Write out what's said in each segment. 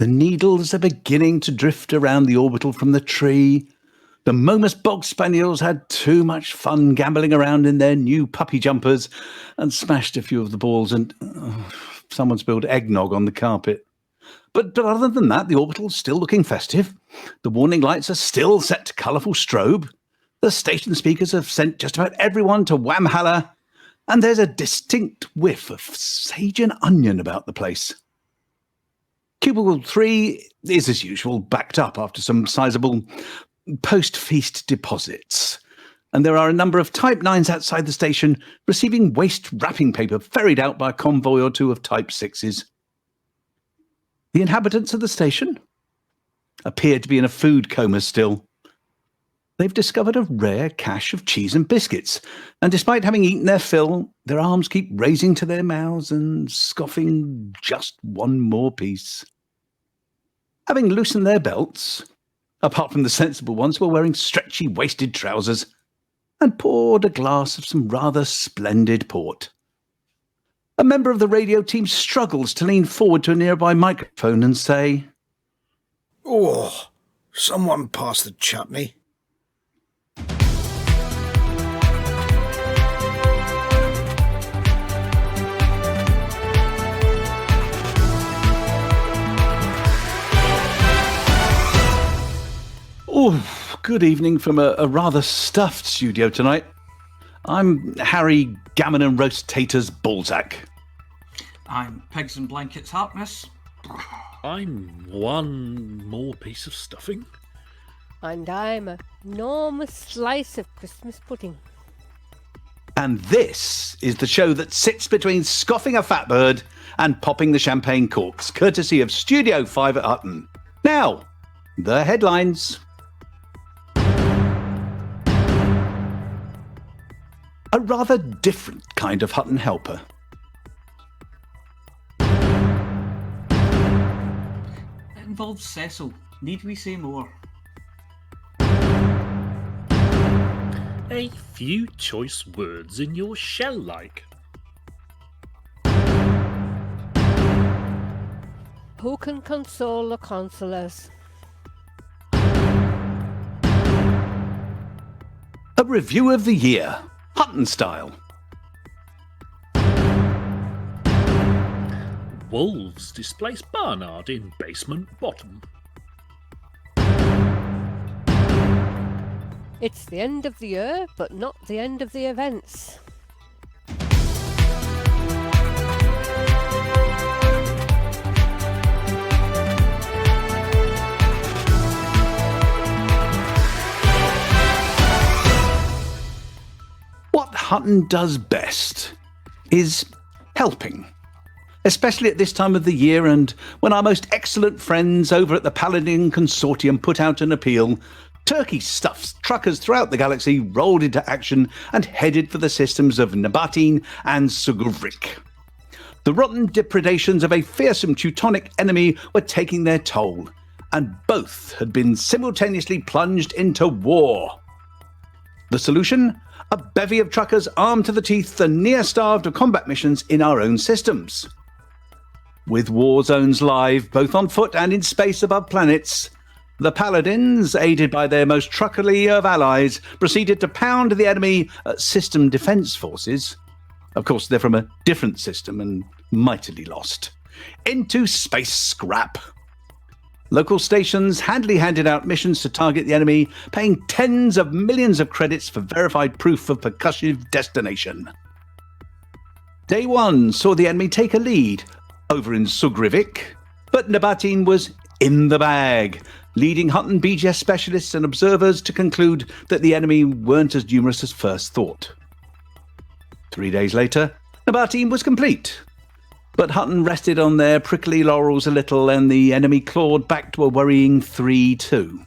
The needles are beginning to drift around the orbital from the tree. The Momus Bog Spaniels had too much fun gambling around in their new puppy jumpers and smashed a few of the balls, and someone spilled eggnog on the carpet. But other than that, the orbital's still looking festive. The warning lights are still set to colourful strobe. The station speakers have sent just about everyone to Whamhalla, and there's a distinct whiff of sage and onion about the place. Cubicle 3 is, as usual, backed up after some sizable post-feast deposits, and there are a number of Type 9s outside the station receiving waste wrapping paper ferried out by a convoy or two of Type 6s. The inhabitants of the station appear to be in a food coma still. They've discovered a rare cache of cheese and biscuits, and despite having eaten their fill, their arms keep raising to their mouths and scoffing just one more piece. Having loosened their belts, apart from the sensible ones who are wearing stretchy waisted trousers, and poured a glass of some rather splendid port. A member of the radio team struggles to lean forward to a nearby microphone and say, "Oh, someone pass the chutney." Oh, good evening from a rather stuffed studio tonight. I'm Harry Gammon and Roast Taters Balzac. I'm Pigs and Blankets Harkness. I'm one more piece of stuffing. And I'm an enormous slice of Christmas pudding. And this is the show that sits between scoffing a fat bird and popping the champagne corks, courtesy of Studio 5 at Hutton. Now, the headlines. A rather different kind of Hutton helper. It involves Cecil. Need we say more? A few choice words in your shell-like. Who can console the consolers? A review of the year, Hutton style. Wolves displace Barnard in basement bottom. It's the end of the year, but not the end of the events. What Hutton does best is helping, especially at this time of the year and when our most excellent friends over at the Paladin Consortium put out an appeal. Turkey stuffs truckers throughout the galaxy rolled into action and headed for the systems of Nabateen and Suguvrik. The rotten depredations of a fearsome Teutonic enemy were taking their toll, and both had been simultaneously plunged into war. The solution? A bevy of truckers armed to the teeth and near-starved of combat missions in our own systems. With war zones live, both on foot and in space above planets, the Paladins, aided by their most truckerly of allies, proceeded to pound the enemy system defence forces. Of course, they're from a different system and mightily lost. Into space scrap. Local stations handily handed out missions to target the enemy, paying tens of millions of credits for verified proof of percussive destination. Day one saw the enemy take a lead over in Sugrivik, but Nabateen was in the bag, leading Hutton BGS specialists and observers to conclude that the enemy weren't as numerous as first thought. 3 days later, Nabateen was complete. But Hutton rested on their prickly laurels a little, and the enemy clawed back to a worrying 3-2.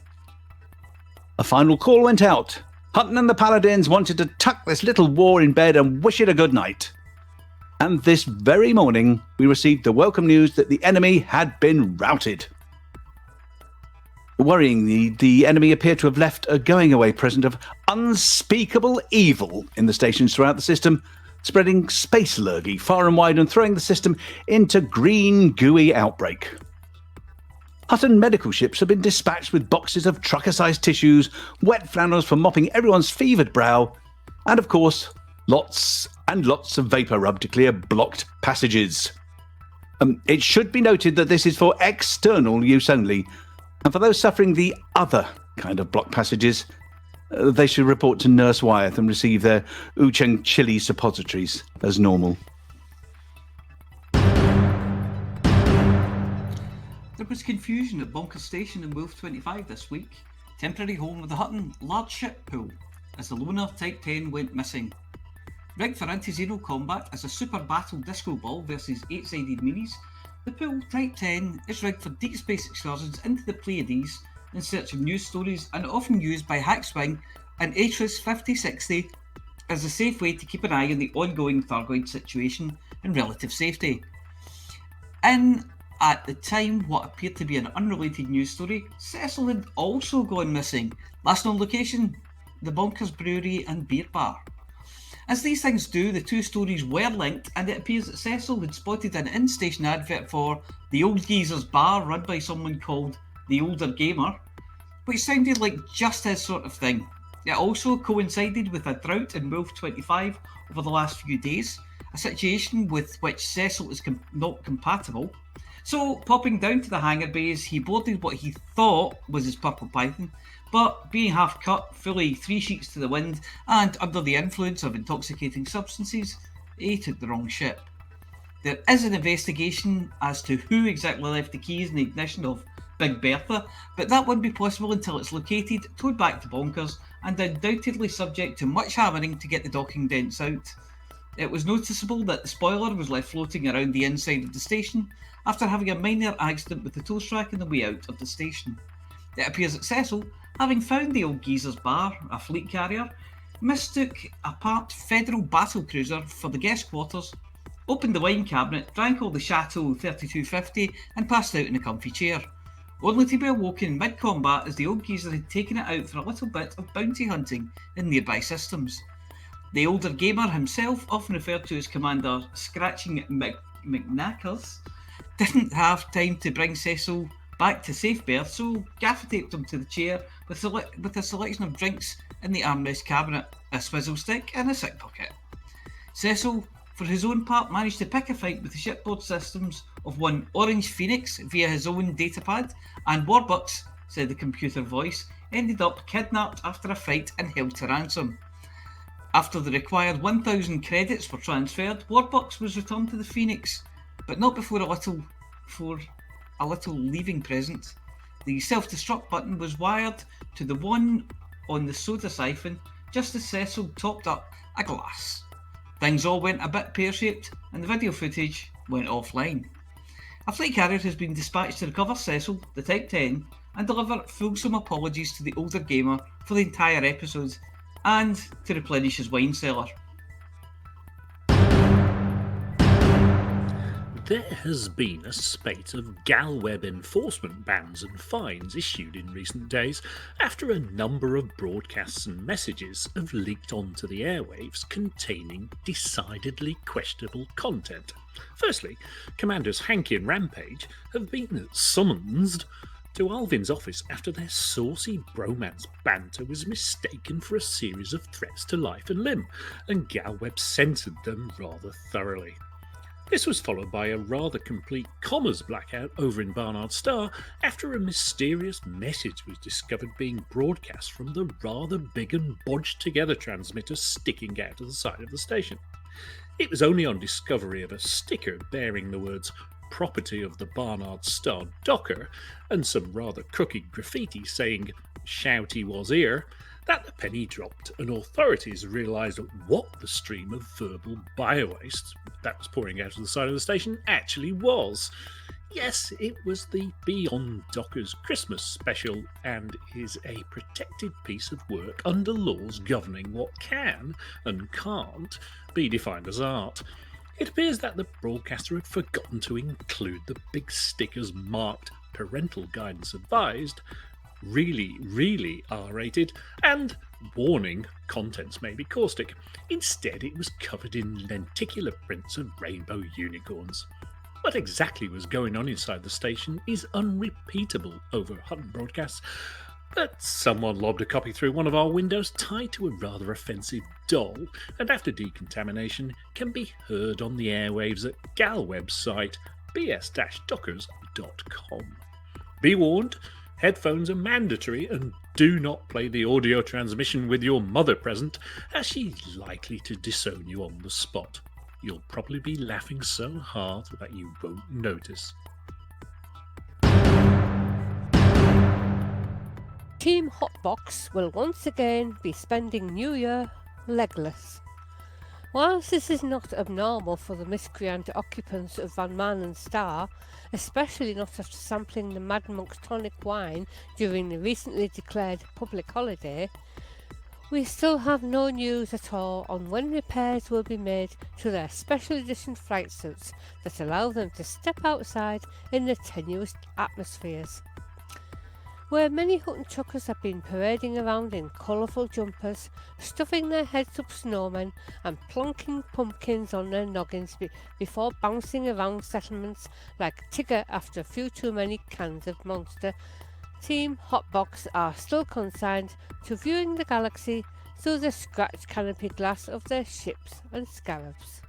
A final call went out. Hutton and the Paladins wanted to tuck this little war in bed and wish it a good night. And this very morning, we received the welcome news that the enemy had been routed. Worryingly, the enemy appeared to have left a going-away present of unspeakable evil in the stations throughout the system, spreading space lurgy far and wide and throwing the system into green, gooey outbreak. Hutton medical ships have been dispatched with boxes of trucker-sized tissues, wet flannels for mopping everyone's fevered brow, and of course, lots and lots of vapour rub to clear blocked passages. It should be noted that this is for external use only, and for those suffering the other kind of blocked passages, they should report to Nurse Wyeth and receive their Ucheng chili suppositories as normal. There was confusion at Banter Station in Wolf 25 this week, temporary home of the Hutton large ship pool, as the loner Type 10 went missing. Rigged for anti-zero combat as a super battle disco ball versus 8-sided minis, the pool Type 10 is rigged for deep space excursions into the Pleiades in search of news stories and often used by Hackswing and Atris 5060 as a safe way to keep an eye on the ongoing Thargoid situation and relative safety. At the time, what appeared to be an unrelated news story, Cecil had also gone missing. Last known location, the Bonkers Brewery and Beer Bar. As these things do, the two stories were linked, and it appears that Cecil had spotted an in-station advert for the Old Geezer's Bar run by someone called the Older Gamer, which sounded like just his sort of thing. It also coincided with a drought in Wolf 25 over the last few days, a situation with which Cecil is not compatible. So, popping down to the hangar bays, he boarded what he thought was his Purple Python, but being half cut, fully 3 sheets to the wind, and under the influence of intoxicating substances, he took the wrong ship. There is an investigation as to who exactly left the keys in the ignition of Big Bertha, but that won't be possible until it's located, towed back to Bonkers, and undoubtedly subject to much hammering to get the docking dents out. It was noticeable that the spoiler was left floating around the inside of the station after having a minor accident with the tow track on the way out of the station. It appears that Cecil, having found the Old Geezer's Bar, a fleet carrier, mistook a parked Federal battle cruiser for the guest quarters, opened the wine cabinet, drank all the Chateau 3250 and passed out in a comfy chair, only to be awoken mid-combat as the Old Geezer had taken it out for a little bit of bounty hunting in nearby systems. The Older Gamer himself, often referred to as Commander Scratching McKnackers, didn't have time to bring Cecil back to safe berth, so gaffer-taped him to the chair with a selection of drinks in the armrest cabinet, a swizzle stick and a sick bucket. Cecil, for his own part, managed to pick a fight with the shipboard systems of one Orange Phoenix via his own datapad, and Warbucks, said the computer voice, ended up kidnapped after a fight and held to ransom. After the required 1,000 credits were transferred, Warbucks was returned to the Phoenix, but not before a little leaving present. The self-destruct button was wired to the one on the soda siphon just as Cecil topped up a glass. Things all went a bit pear-shaped and the video footage went offline. A flight carrier has been dispatched to recover Cecil, the Type 10, and deliver fulsome apologies to the Older Gamer for the entire episode, and to replenish his wine cellar. There has been a spate of Galweb enforcement bans and fines issued in recent days after a number of broadcasts and messages have leaked onto the airwaves containing decidedly questionable content. Firstly, Commanders Hanky and Rampage have been summoned to Alvin's office after their saucy bromance banter was mistaken for a series of threats to life and limb, and Galweb censored them rather thoroughly. This was followed by a rather complete commas blackout over in Barnard Star after a mysterious message was discovered being broadcast from the rather big and bodged together transmitter sticking out of the side of the station. It was only on discovery of a sticker bearing the words "Property of the Barnard Star Docker" and some rather crooked graffiti saying "Shouty was here" that the penny dropped and authorities realised what the stream of verbal biowaste that was pouring out of the side of the station actually was. Yes, it was the Beyond Dockers Christmas special and is a protected piece of work under laws governing what can and can't be defined as art. It appears that the broadcaster had forgotten to include the big stickers marked "Parental Guidance Advised," really R-rated, and warning, contents may be caustic. Instead, it was covered in lenticular prints of rainbow unicorns. What exactly was going on inside the station is unrepeatable over Hutton broadcasts, but someone lobbed a copy through one of our windows tied to a rather offensive doll, and after decontamination can be heard on the airwaves at Galweb's site bs-dockers.com. Be warned, headphones are mandatory, and do not play the audio transmission with your mother present, as she's likely to disown you on the spot. You'll probably be laughing so hard that you won't notice. Team Hotbox will once again be spending New Year legless. Whilst this is not abnormal for the miscreant occupants of Van Man and Star, especially not after sampling the Mad Monk's tonic wine during the recently declared public holiday, we still have no news at all on when repairs will be made to their special edition flight suits that allow them to step outside in the tenuous atmospheres. Where many Hutton truckers have been parading around in colourful jumpers, stuffing their heads up snowmen and plonking pumpkins on their noggins before bouncing around settlements like Tigger after a few too many cans of Monster, Team Hotbox are still consigned to viewing the galaxy through the scratched canopy glass of their ships and scarabs.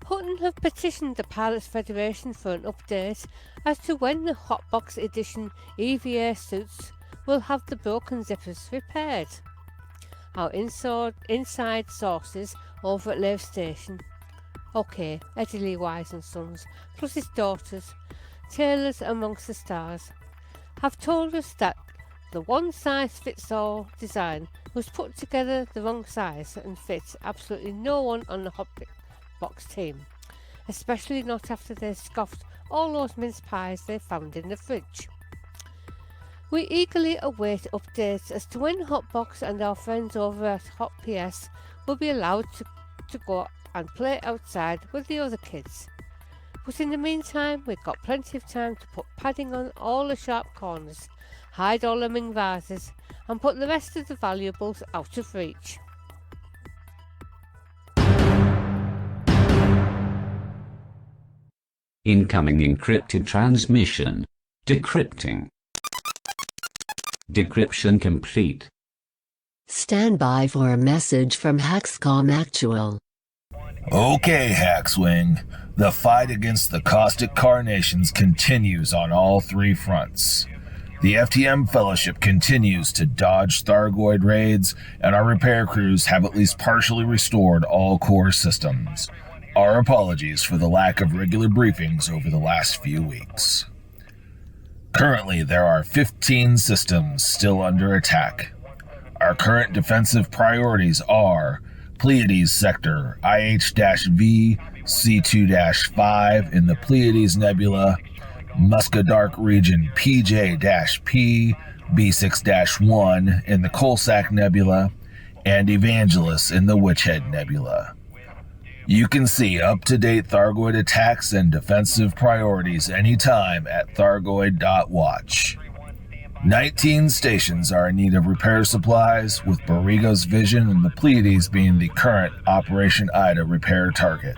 Hutton have petitioned the Pilots Federation for an update as to when the Hotbox Edition EVA suits will have the broken zippers repaired. Our inside sources over at Lave Station, Eddie Lee Wise and Sons, plus his daughters, tailors amongst the stars, have told us that the one-size-fits-all design was put together the wrong size and fits absolutely no one on the Hotbox team, especially not after they scoffed all those mince pies they found in the fridge. We eagerly await updates as to when Hotbox and our friends over at Hot PS will be allowed to go and play outside with the other kids. But in the meantime, we've got plenty of time to put padding on all the sharp corners, hide all the Ming vases, and put the rest of the valuables out of reach. Incoming encrypted transmission. Decrypting. Decryption complete. Stand by for a message from Haxcom Actual. Okay, Hackswing. The fight against the caustic carnations continues on all three fronts. The FTM Fellowship continues to dodge Thargoid raids, and our repair crews have at least partially restored all core systems. Our apologies for the lack of regular briefings over the last few weeks. Currently, there are 15 systems still under attack. Our current defensive priorities are Pleiades Sector IH-V C2-5 in the Pleiades Nebula, Muscadark Region PJ-P B6-1 in the Coalsack Nebula, and Evangelus in the Witchhead Nebula. You can see up-to-date Thargoid attacks and defensive priorities anytime at Thargoid.watch. 19 stations are in need of repair supplies, with Borrego's Vision and the Pleiades being the current Operation Ida repair target.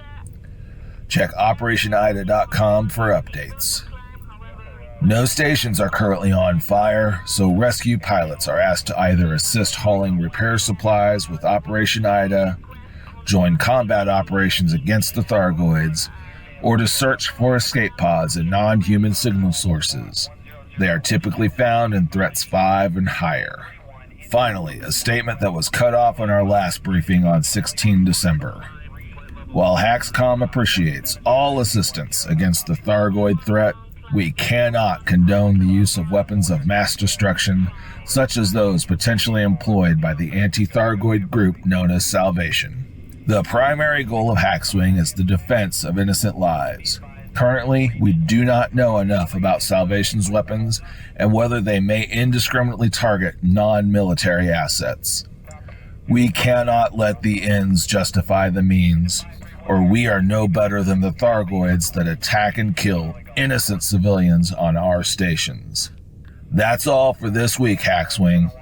Check OperationIda.com for updates. No stations are currently on fire, so rescue pilots are asked to either assist hauling repair supplies with Operation Ida, join combat operations against the Thargoids, or to search for escape pods and non-human signal sources. They are typically found in threats 5 and higher. Finally, a statement that was cut off on our last briefing on 16 December. While Haxcom appreciates all assistance against the Thargoid threat, we cannot condone the use of weapons of mass destruction, such as those potentially employed by the anti-Thargoid group known as Salvation. The primary goal of Hackswing is the defense of innocent lives. Currently, we do not know enough about Salvation's weapons and whether they may indiscriminately target non-military assets. We cannot let the ends justify the means, or we are no better than the Thargoids that attack and kill innocent civilians on our stations. That's all for this week, Hackswing.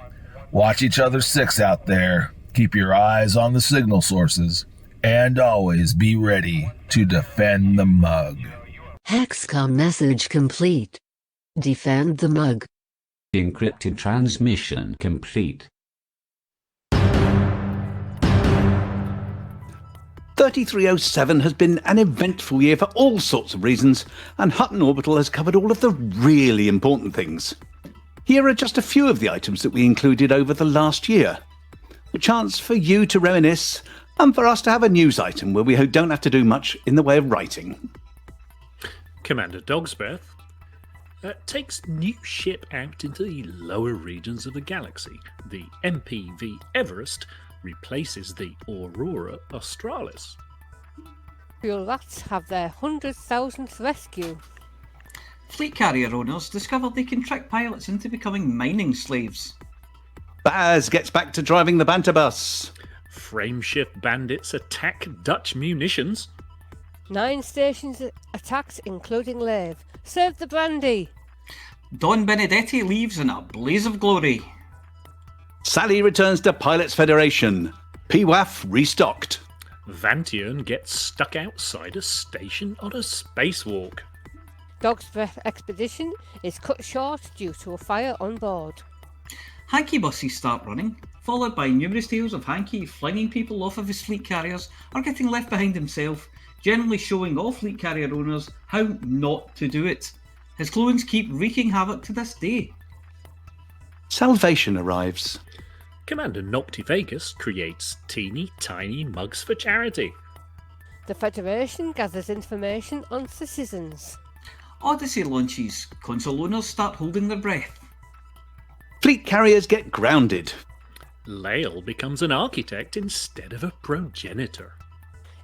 Watch each other six out there, keep your eyes on the signal sources, and always be ready to defend the mug. Hexcom message complete. Defend the mug. Encrypted transmission complete. 3307 has been an eventful year for all sorts of reasons, and Hutton Orbital has covered all of the really important things. Here are just a few of the items that we included over the last year. A chance for you to reminisce, and for us to have a news item where we don't have to do much in the way of writing. Commander Dogsbreath takes new ship out into the lower regions of the galaxy. The MPV Everest replaces the Aurora Australis. Fuel rats have their 100,000th rescue. Fleet carrier owners discovered they can trick pilots into becoming mining slaves. Baz gets back to driving the Banter bus. Frameshift bandits attack Dutch munitions. 9 stations attacked, including Lave. Serve the brandy. Don Benedetti leaves in a blaze of glory. Sally returns to Pilots Federation. PWAF restocked. Vantian gets stuck outside a station on a spacewalk. Dog's Breath expedition is cut short due to a fire on board. Hanky buses start running, followed by numerous tales of Hanky flinging people off of his fleet carriers or getting left behind himself, generally showing all fleet carrier owners how not to do it. His clones keep wreaking havoc to this day. Salvation arrives. Commander Noctivagus creates teeny tiny mugs for charity. The Federation gathers information on citizens. Odyssey launches, console owners start holding their breath. Fleet carriers get grounded. Lael becomes an architect instead of a progenitor.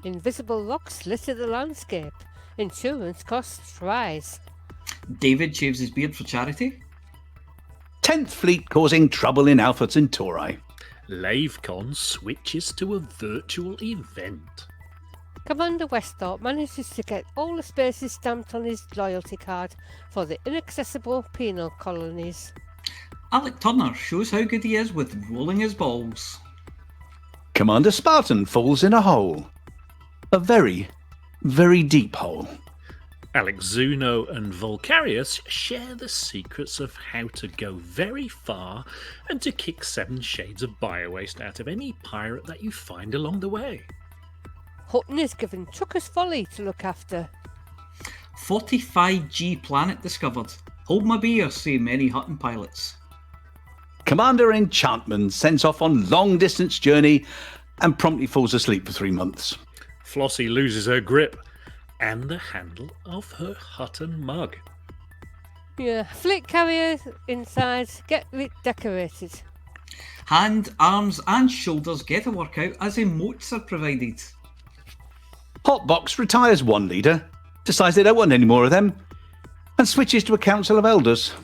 Invisible rocks litter the landscape. Insurance costs rise. David shaves his beard for charity. 10th Fleet causing trouble in Alpha Centauri. LaveCon switches to a virtual event. Commander Westhorpe manages to get all the spaces stamped on his loyalty card for the inaccessible penal colonies. Alec Turner shows how good he is with rolling his balls. Commander Spartan falls in a hole. A very, very deep hole. Alex Zuno and Volcarius share the secrets of how to go very far and to kick 7 shades of biowaste out of any pirate that you find along the way. Hutton is given Trucker's Folly to look after. 45G planet discovered. Hold my beer, say many Hutton pilots. Commander Enchantment sends off on long-distance journey and promptly falls asleep for 3 months. Flossy loses her grip and the handle of her Hutton mug. Yeah, fleet carriers inside get redecorated. Hand, arms and shoulders get a workout as emotes are provided. Hotbox retires one leader, decides they don't want any more of them, and switches to a council of elders.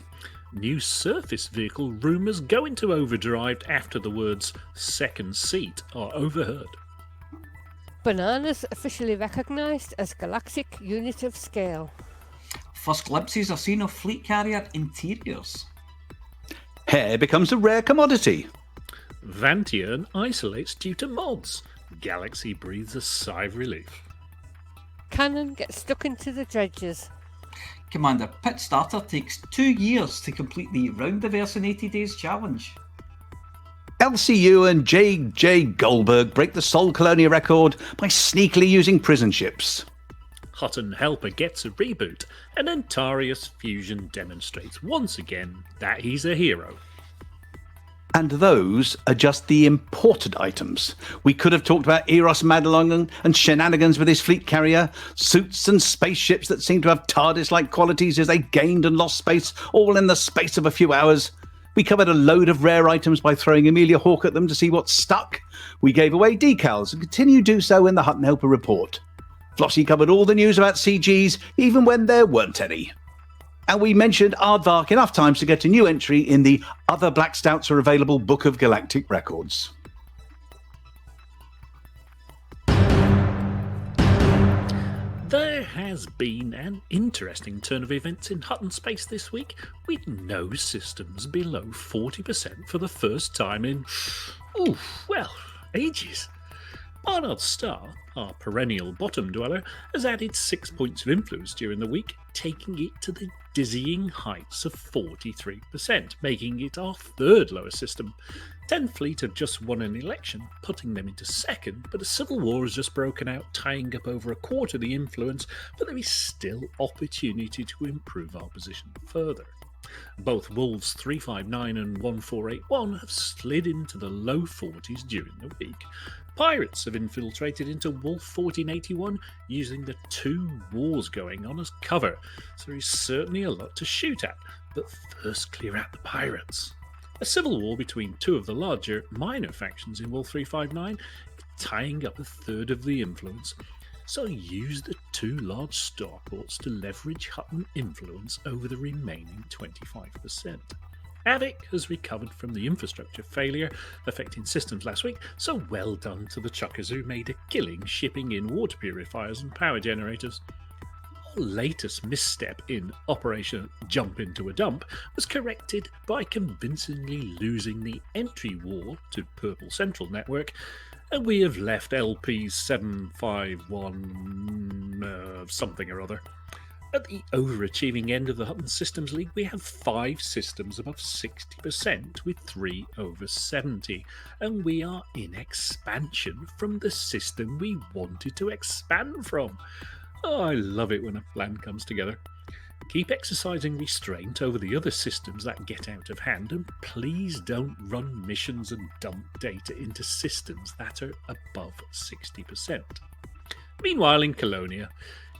New surface vehicle rumours go into overdrive after the words second seat are overheard. Bananas officially recognised as galactic unit of scale. First glimpses are seen of fleet carrier interiors. Hair becomes a rare commodity. Vantian isolates due to mods. Galaxy breathes a sigh of relief. Cannon gets stuck into the dredges. Commander Pit Starter takes 2 years to complete the Roundiverse in 80 Days challenge. LCU and J.J. Goldberg break the Sol Colonia record by sneakily using prison ships. Hutton Helper gets a reboot, and Antarius Fusion demonstrates once again that he's a hero. And those are just the imported items. We could have talked about Eros Madelon and shenanigans with his fleet carrier, suits and spaceships that seem to have TARDIS-like qualities as they gained and lost space, all in the space of a few hours. We covered a load of rare items by throwing Amelia Hawke at them to see what stuck. We gave away decals and continue to do so in the Hutton Helper report. Flossy covered all the news about CGs, even when there weren't any. And we mentioned Aardvark enough times to get a new entry in the Other Black Stouts Are Available Book of Galactic Records. There has been an interesting turn of events in Hutton space this week, with no systems below 40% for the first time in, ages. Barnard's star, our perennial bottom dweller, has added 6 points of influence during the week, taking it to the dizzying heights of 43%, making it our third lowest system. 10 Fleet have just won an election, putting them into second, but a civil war has just broken out, tying up over a quarter of the influence, but there is still opportunity to improve our position further. Both Wolves 359 and 1481 have slid into the low 40s during the week. Pirates have infiltrated into Wolf 1481 using the two wars going on as cover, so there is certainly a lot to shoot at, but first clear out the pirates. A civil war between two of the larger, minor factions in Wolf 359 is tying up a third of the influence, so use the two large starports to leverage Hutton influence over the remaining 25%. Avic has recovered from the infrastructure failure affecting systems last week, so well done to the chuckers who made a killing shipping in water purifiers and power generators. Our latest misstep in Operation Jump into a Dump was corrected by convincingly losing the entry war to Purple Central Network, and we have left LP 751 something or other. At the overachieving end of the Hutton Systems League, we have 5 systems above 60% with 3 over 70, and we are in expansion from the system we wanted to expand from. Oh, I love it when a plan comes together. Keep exercising restraint over the other systems that get out of hand, and please don't run missions and dump data into systems that are above 60%. Meanwhile, in Colonia,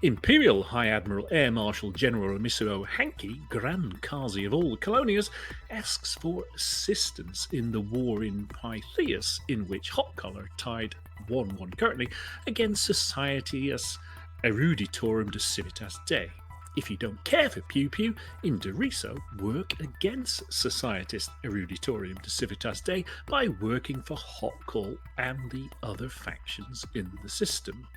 Imperial High Admiral Air Marshal General Misuo Hankey, Grand Kazi of all the Colonias, asks for assistance in the war in Pythias, in which Hot Collar tied 1-1 currently against Societas Eruditorum de Civitas Dei. If you don't care for Pew Pew, in Deriso, work against Societas Eruditorium de Civitas Dei by working for Hot Call and the other factions in the system.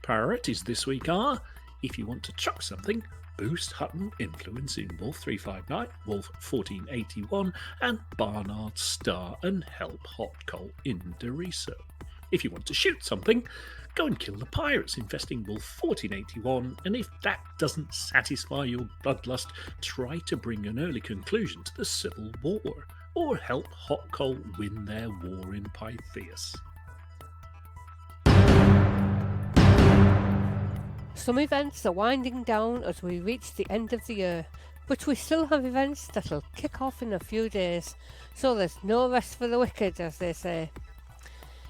Priorities this week are, if you want to chuck something, boost Hutton influence in Wolf 359, Wolf 1481, and Barnard's Star and help Hot Coal in Deriso. If you want to shoot something, go and kill the pirates infesting Wolf 1481, and if that doesn't satisfy your bloodlust, try to bring an early conclusion to the Civil War, or help Hot Coal win their war in Pythias. Some events are winding down as we reach the end of the year, but we still have events that'll kick off in a few days, so there's no rest for the wicked, as they say.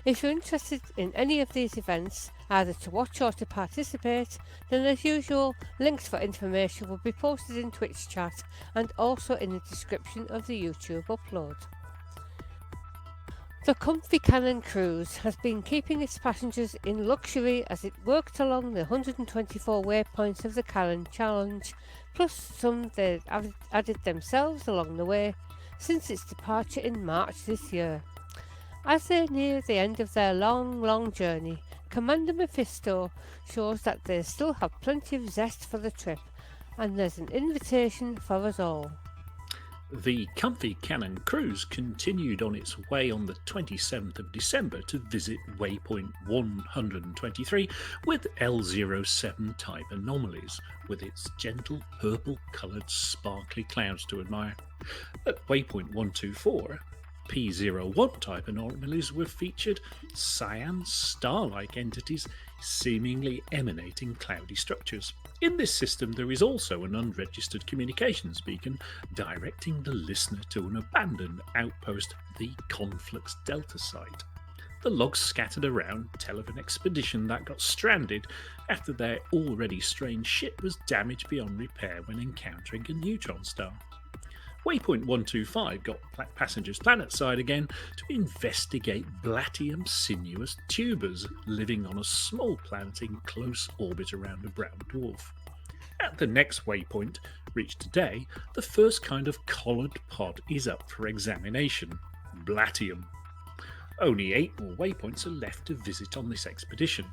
If you're interested in any of these events, either to watch or to participate, then as usual, links for information will be posted in Twitch chat and also in the description of the YouTube upload. The Comfy Cannon Cruise has been keeping its passengers in luxury as it worked along the 124 waypoints of the Cannon Challenge, plus some they've added themselves along the way since its departure in March this year. As they near the end of their long journey, Commander Mephisto shows that they still have plenty of zest for the trip, and there's an invitation for us all. The Comfy Cannon Cruise continued on its way on the 27th of December to visit waypoint 123 with L07 type anomalies, with its gentle purple-coloured sparkly clouds to admire. At waypoint 124, P01 type anomalies were featured, cyan star-like entities seemingly emanating cloudy structures. In this system there is also an unregistered communications beacon directing the listener to an abandoned outpost, the Conflux Delta site. The logs scattered around tell of an expedition that got stranded after their already strange ship was damaged beyond repair when encountering a neutron star. Waypoint 125 got passengers planetside again to investigate Blatium sinuous tubers living on a small planet in close orbit around a brown dwarf. At the next waypoint, reached today, the first kind of collared pod is up for examination, Blatium. Only 8 more waypoints are left to visit on this expedition.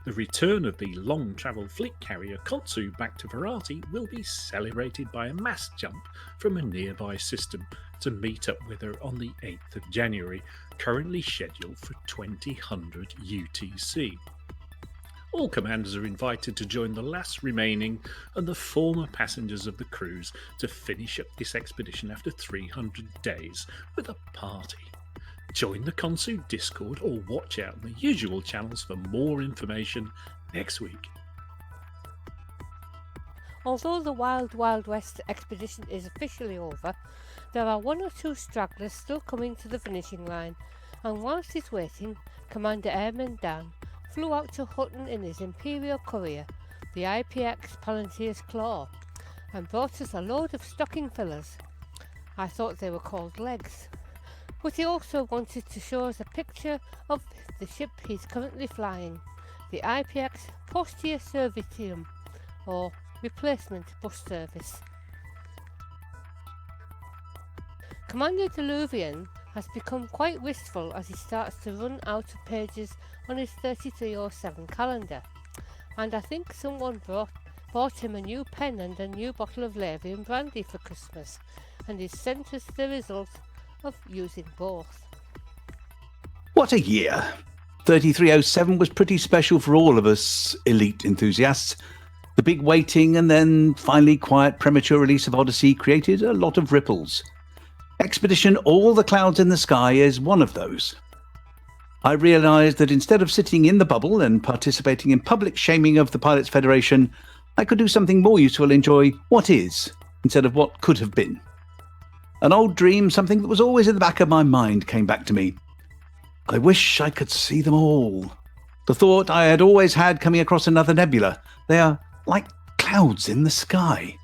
The return of the long-travel fleet carrier Konsu back to Verati will be celebrated by a mass jump from a nearby system to meet up with her on the 8th of January, currently scheduled for 2000 UTC. All commanders are invited to join the last remaining and the former passengers of the cruise to finish up this expedition after 300 days with a party. Join the Konsu Discord or watch out on the usual channels for more information next week. Although the Wild Wild West expedition is officially over, there are one or two stragglers still coming to the finishing line, and whilst he's waiting, Commander Airman Dan flew out to Hutton in his Imperial Courier, the IPX Palantir's Claw, and brought us a load of stocking fillers. I thought they were called legs. But he also wanted to show us a picture of the ship he's currently flying, the IPX Postia Servitium, or Replacement Bus Service. Commander Deluvian has become quite wistful as he starts to run out of pages on his 3307 calendar, and I think someone bought him a new pen and a new bottle of Lavian brandy for Christmas, and he's sent us the result of using both. What a year! 3307 was pretty special for all of us elite enthusiasts. The big waiting and then finally quiet premature release of Odyssey created a lot of ripples. Expedition All the Clouds in the Sky is one of those. I realised that instead of sitting in the bubble and participating in public shaming of the Pilots Federation, I could do something more useful, enjoy what is, instead of what could have been. An old dream, something that was always in the back of my mind, came back to me. I wish I could see them all. The thought I had always had coming across another nebula. They are like clouds in the sky.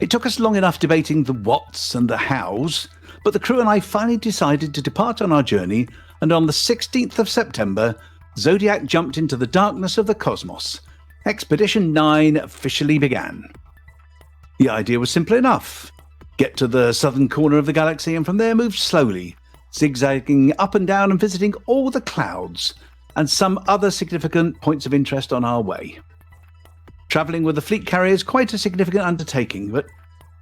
It took us long enough debating the whats and the hows, but the crew and I finally decided to depart on our journey, and on the 16th of September, Zodiac jumped into the darkness of the cosmos. Expedition 9 officially began. The idea was simple enough. Get to the southern corner of the galaxy and from there move slowly, zigzagging up and down and visiting all the clouds and some other significant points of interest on our way. Travelling with the fleet carrier is quite a significant undertaking, but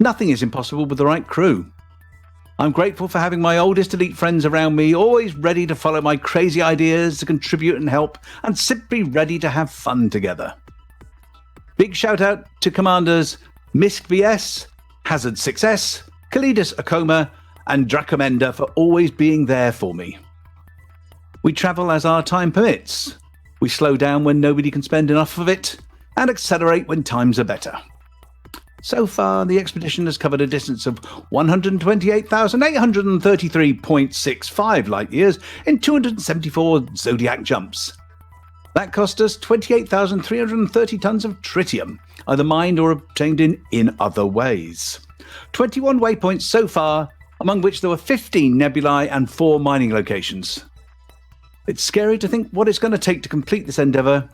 nothing is impossible with the right crew. I'm grateful for having my oldest elite friends around me, always ready to follow my crazy ideas, to contribute and help, and simply ready to have fun together. Big shout out to Commanders Misk BS, Hazard 6S, Kalidus Akoma, and Dracomenda for always being there for me. We travel as our time permits. We slow down when nobody can spend enough of it, and accelerate when times are better. So far, the expedition has covered a distance of 128,833.65 light years in 274 Zodiac jumps. That cost us 28,330 tons of tritium, either mined or obtained in other ways. 21 waypoints so far, among which there were 15 nebulae and 4 mining locations. It's scary to think what it's going to take to complete this endeavour,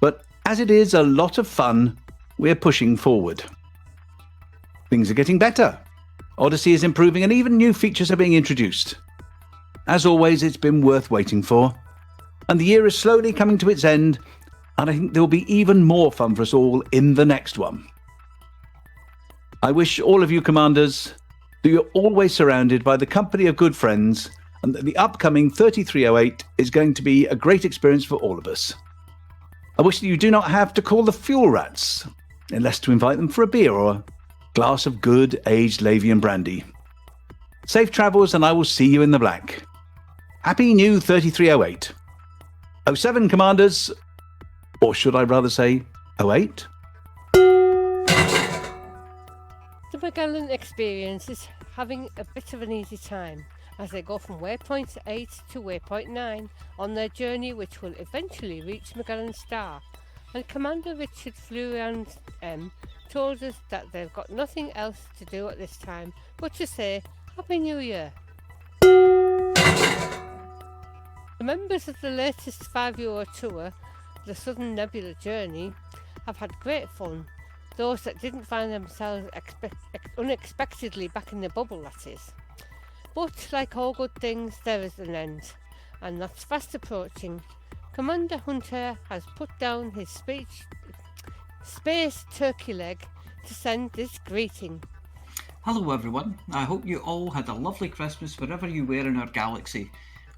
but as it is a lot of fun, we're pushing forward. Things are getting better. Odyssey is improving and even new features are being introduced. As always, it's been worth waiting for. And the year is slowly coming to its end, and I think there will be even more fun for us all in the next one. I wish all of you commanders that you're always surrounded by the company of good friends, and that the upcoming 3308 is going to be a great experience for all of us. I wish that you do not have to call the fuel rats, unless to invite them for a beer or a glass of good aged Lavian brandy. Safe travels, and I will see you in the black. Happy new 3308. 07 commanders, or should I rather say 08? The Magellan experience is having a bit of an easy time as they go from waypoint 8 to waypoint 9 on their journey, which will eventually reach Magellan Star. And Commander Richard Flurian M told us that they've got nothing else to do at this time but to say Happy New Year. The members of the latest 5-Euro tour, the Southern Nebula Journey, have had great fun. Those that didn't find themselves unexpectedly back in the bubble, that is. But like all good things, there is an end, and that's fast approaching. Commander Hunter has put down his space turkey leg to send this greeting. Hello everyone, I hope you all had a lovely Christmas wherever you were in our galaxy.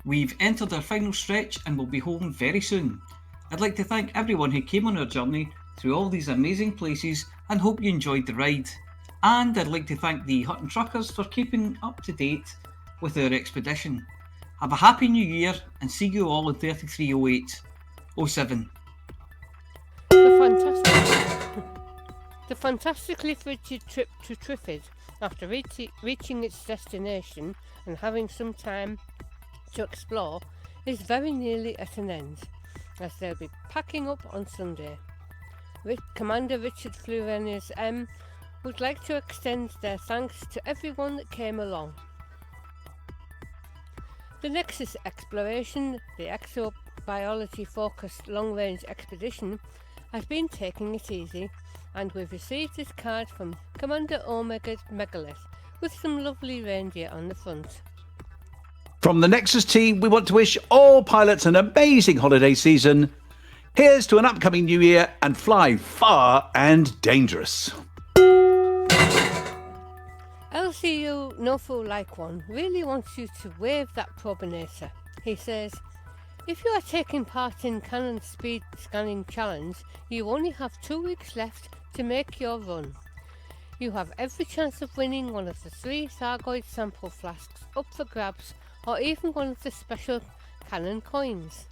We've entered our final stretch and will be home very soon. I'd like to thank everyone who came on our journey through all these amazing places and hope you enjoyed the ride. And I'd like to thank the Hutton Truckers for keeping up to date with our expedition. Have a happy new year and see you all in 3308-07. The fantastically frigid trip to Trifid, after reaching its destination and having some time to explore, is very nearly at an end, as they'll be packing up on Sunday. Commander Richard Flurenius M. would like to extend their thanks to everyone that came along. The Nexus exploration, the exobiology-focused long-range expedition, has been taking it easy, and we've received this card from Commander Omega Megalith with some lovely reindeer on the front. From the Nexus team, we want to wish all pilots an amazing holiday season. Here's to an upcoming new year and fly far and dangerous. LCU Nofu Like One really wants you to wave that probinator. He says, if you are taking part in Canon Speed Scanning Challenge, you only have 2 weeks left to make your run. You have every chance of winning one of the 3 Thargoid sample flasks up for grabs, or even one of the special Canon coins.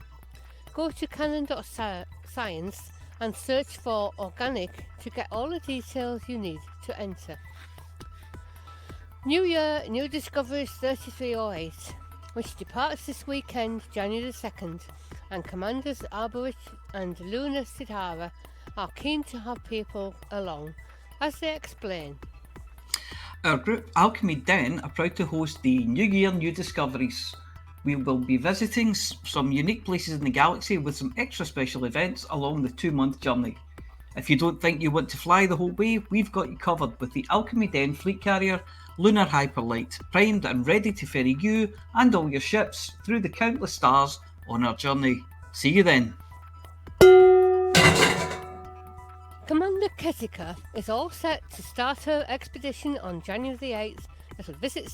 Go to canon.science and search for organic to get all the details you need to enter. New Year, New Discoveries 3308, which departs this weekend, January the 2nd, and Commanders Arborich and Luna Sidhara are keen to have people along, as they explain. Our group Alchemy Den are proud to host the New Year, New Discoveries. We will be visiting some unique places in the galaxy with some extra special events along the 2-month journey. If you don't think you want to fly the whole way, we've got you covered with the Alchemy Den fleet carrier Lunar Hyperlight, primed and ready to ferry you and all your ships through the countless stars on our journey. See you then. Commander Ketika is all set to start her expedition on January the 8th. It'll visit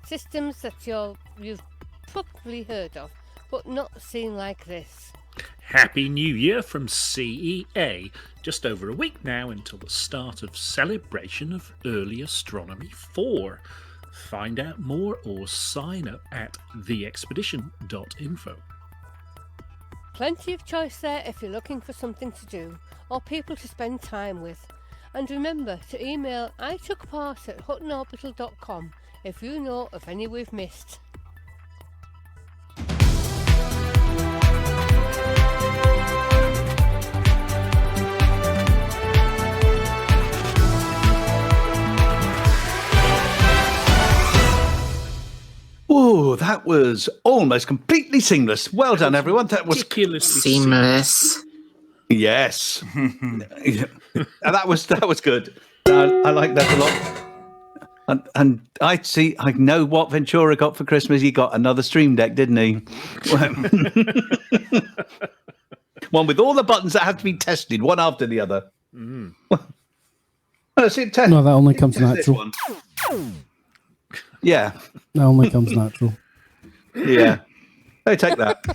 systems that you've probably heard of, but not seen like this. Happy New Year from CEA. Just over a week now until the start of Celebration of Early Astronomy 4. Find out more or sign up at theexpedition.info. Plenty of choice there if you're looking for something to do or people to spend time with. And remember to email itookpart@huttonorbital.com if you know of any we've missed. Oh, that was almost completely seamless. Well done, everyone. That was ridiculously seamless. Yes. that was good. I like that a lot. And I know what Ventura got for Christmas. He got another Stream Deck, didn't he? One with all the buttons that have to be tested, one after the other. No, that only comes natural. Yeah. That only comes natural. Yeah. Hey, take that.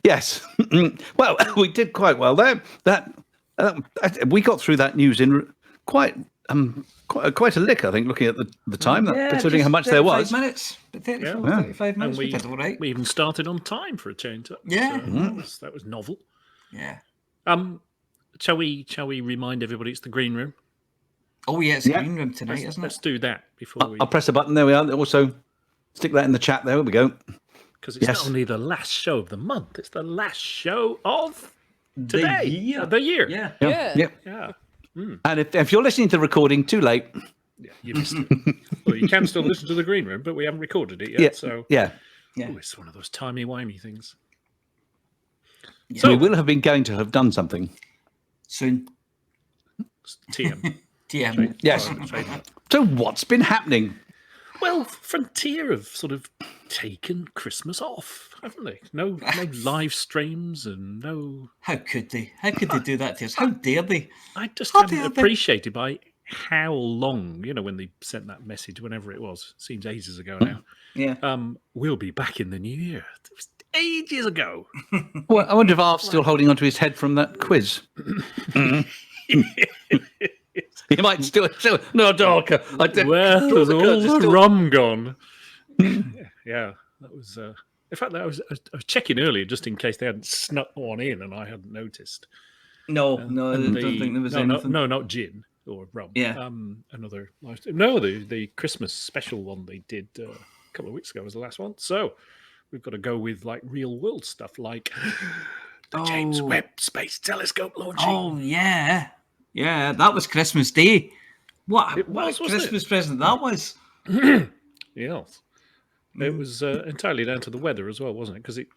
Yes. Well, we did quite well there. We got through that news in quite a lick, I think, looking at the time, considering how much there was. 35 minutes. 35 minutes, we did all right. We even started on time for a change. Yeah. So that was novel. Yeah. Shall we remind everybody it's the green room? Oh, yeah, it's the green room tonight, isn't it? Let's do that before we... I'll press a button. There we are. Also, stick that in the chat. There we go. Because it's not only the last show of the month, it's the last show of today. The year. Yeah. And if you're listening to the recording, too late. Yeah, you missed it. Well, you can still listen to the green room, but we haven't recorded it yet. Yeah. So yeah. Ooh, it's one of those timey-wimey things. Yeah. So we will have been going to have done something. Soon. TM. Yes. So what's been happening? Well, Frontier have sort of taken Christmas off, haven't they? No live streams and no. How could they? How could they do that to us? How dare they? I just How hadn't dare they? appreciated by how long, when they sent that message, whenever it was, seems ages ago now. Yeah. We'll be back in the new year. It was ages ago. Well, I wonder if Art's still holding onto his head from that quiz. He might still no darker. Well, there's all the rum gone. Yeah, that was. In fact, I was checking earlier just in case they hadn't snuck one in and I hadn't noticed. No, I don't think there was anything. No, not gin or rum. Yeah. Another live stream. No, the Christmas special one they did a couple of weeks ago was the last one. So we've got to go with like real world stuff, like the James Webb Space Telescope launching. Oh yeah, that was Christmas Day. What a Christmas present that was. Yes. It was entirely down to the weather as well, wasn't it? Because it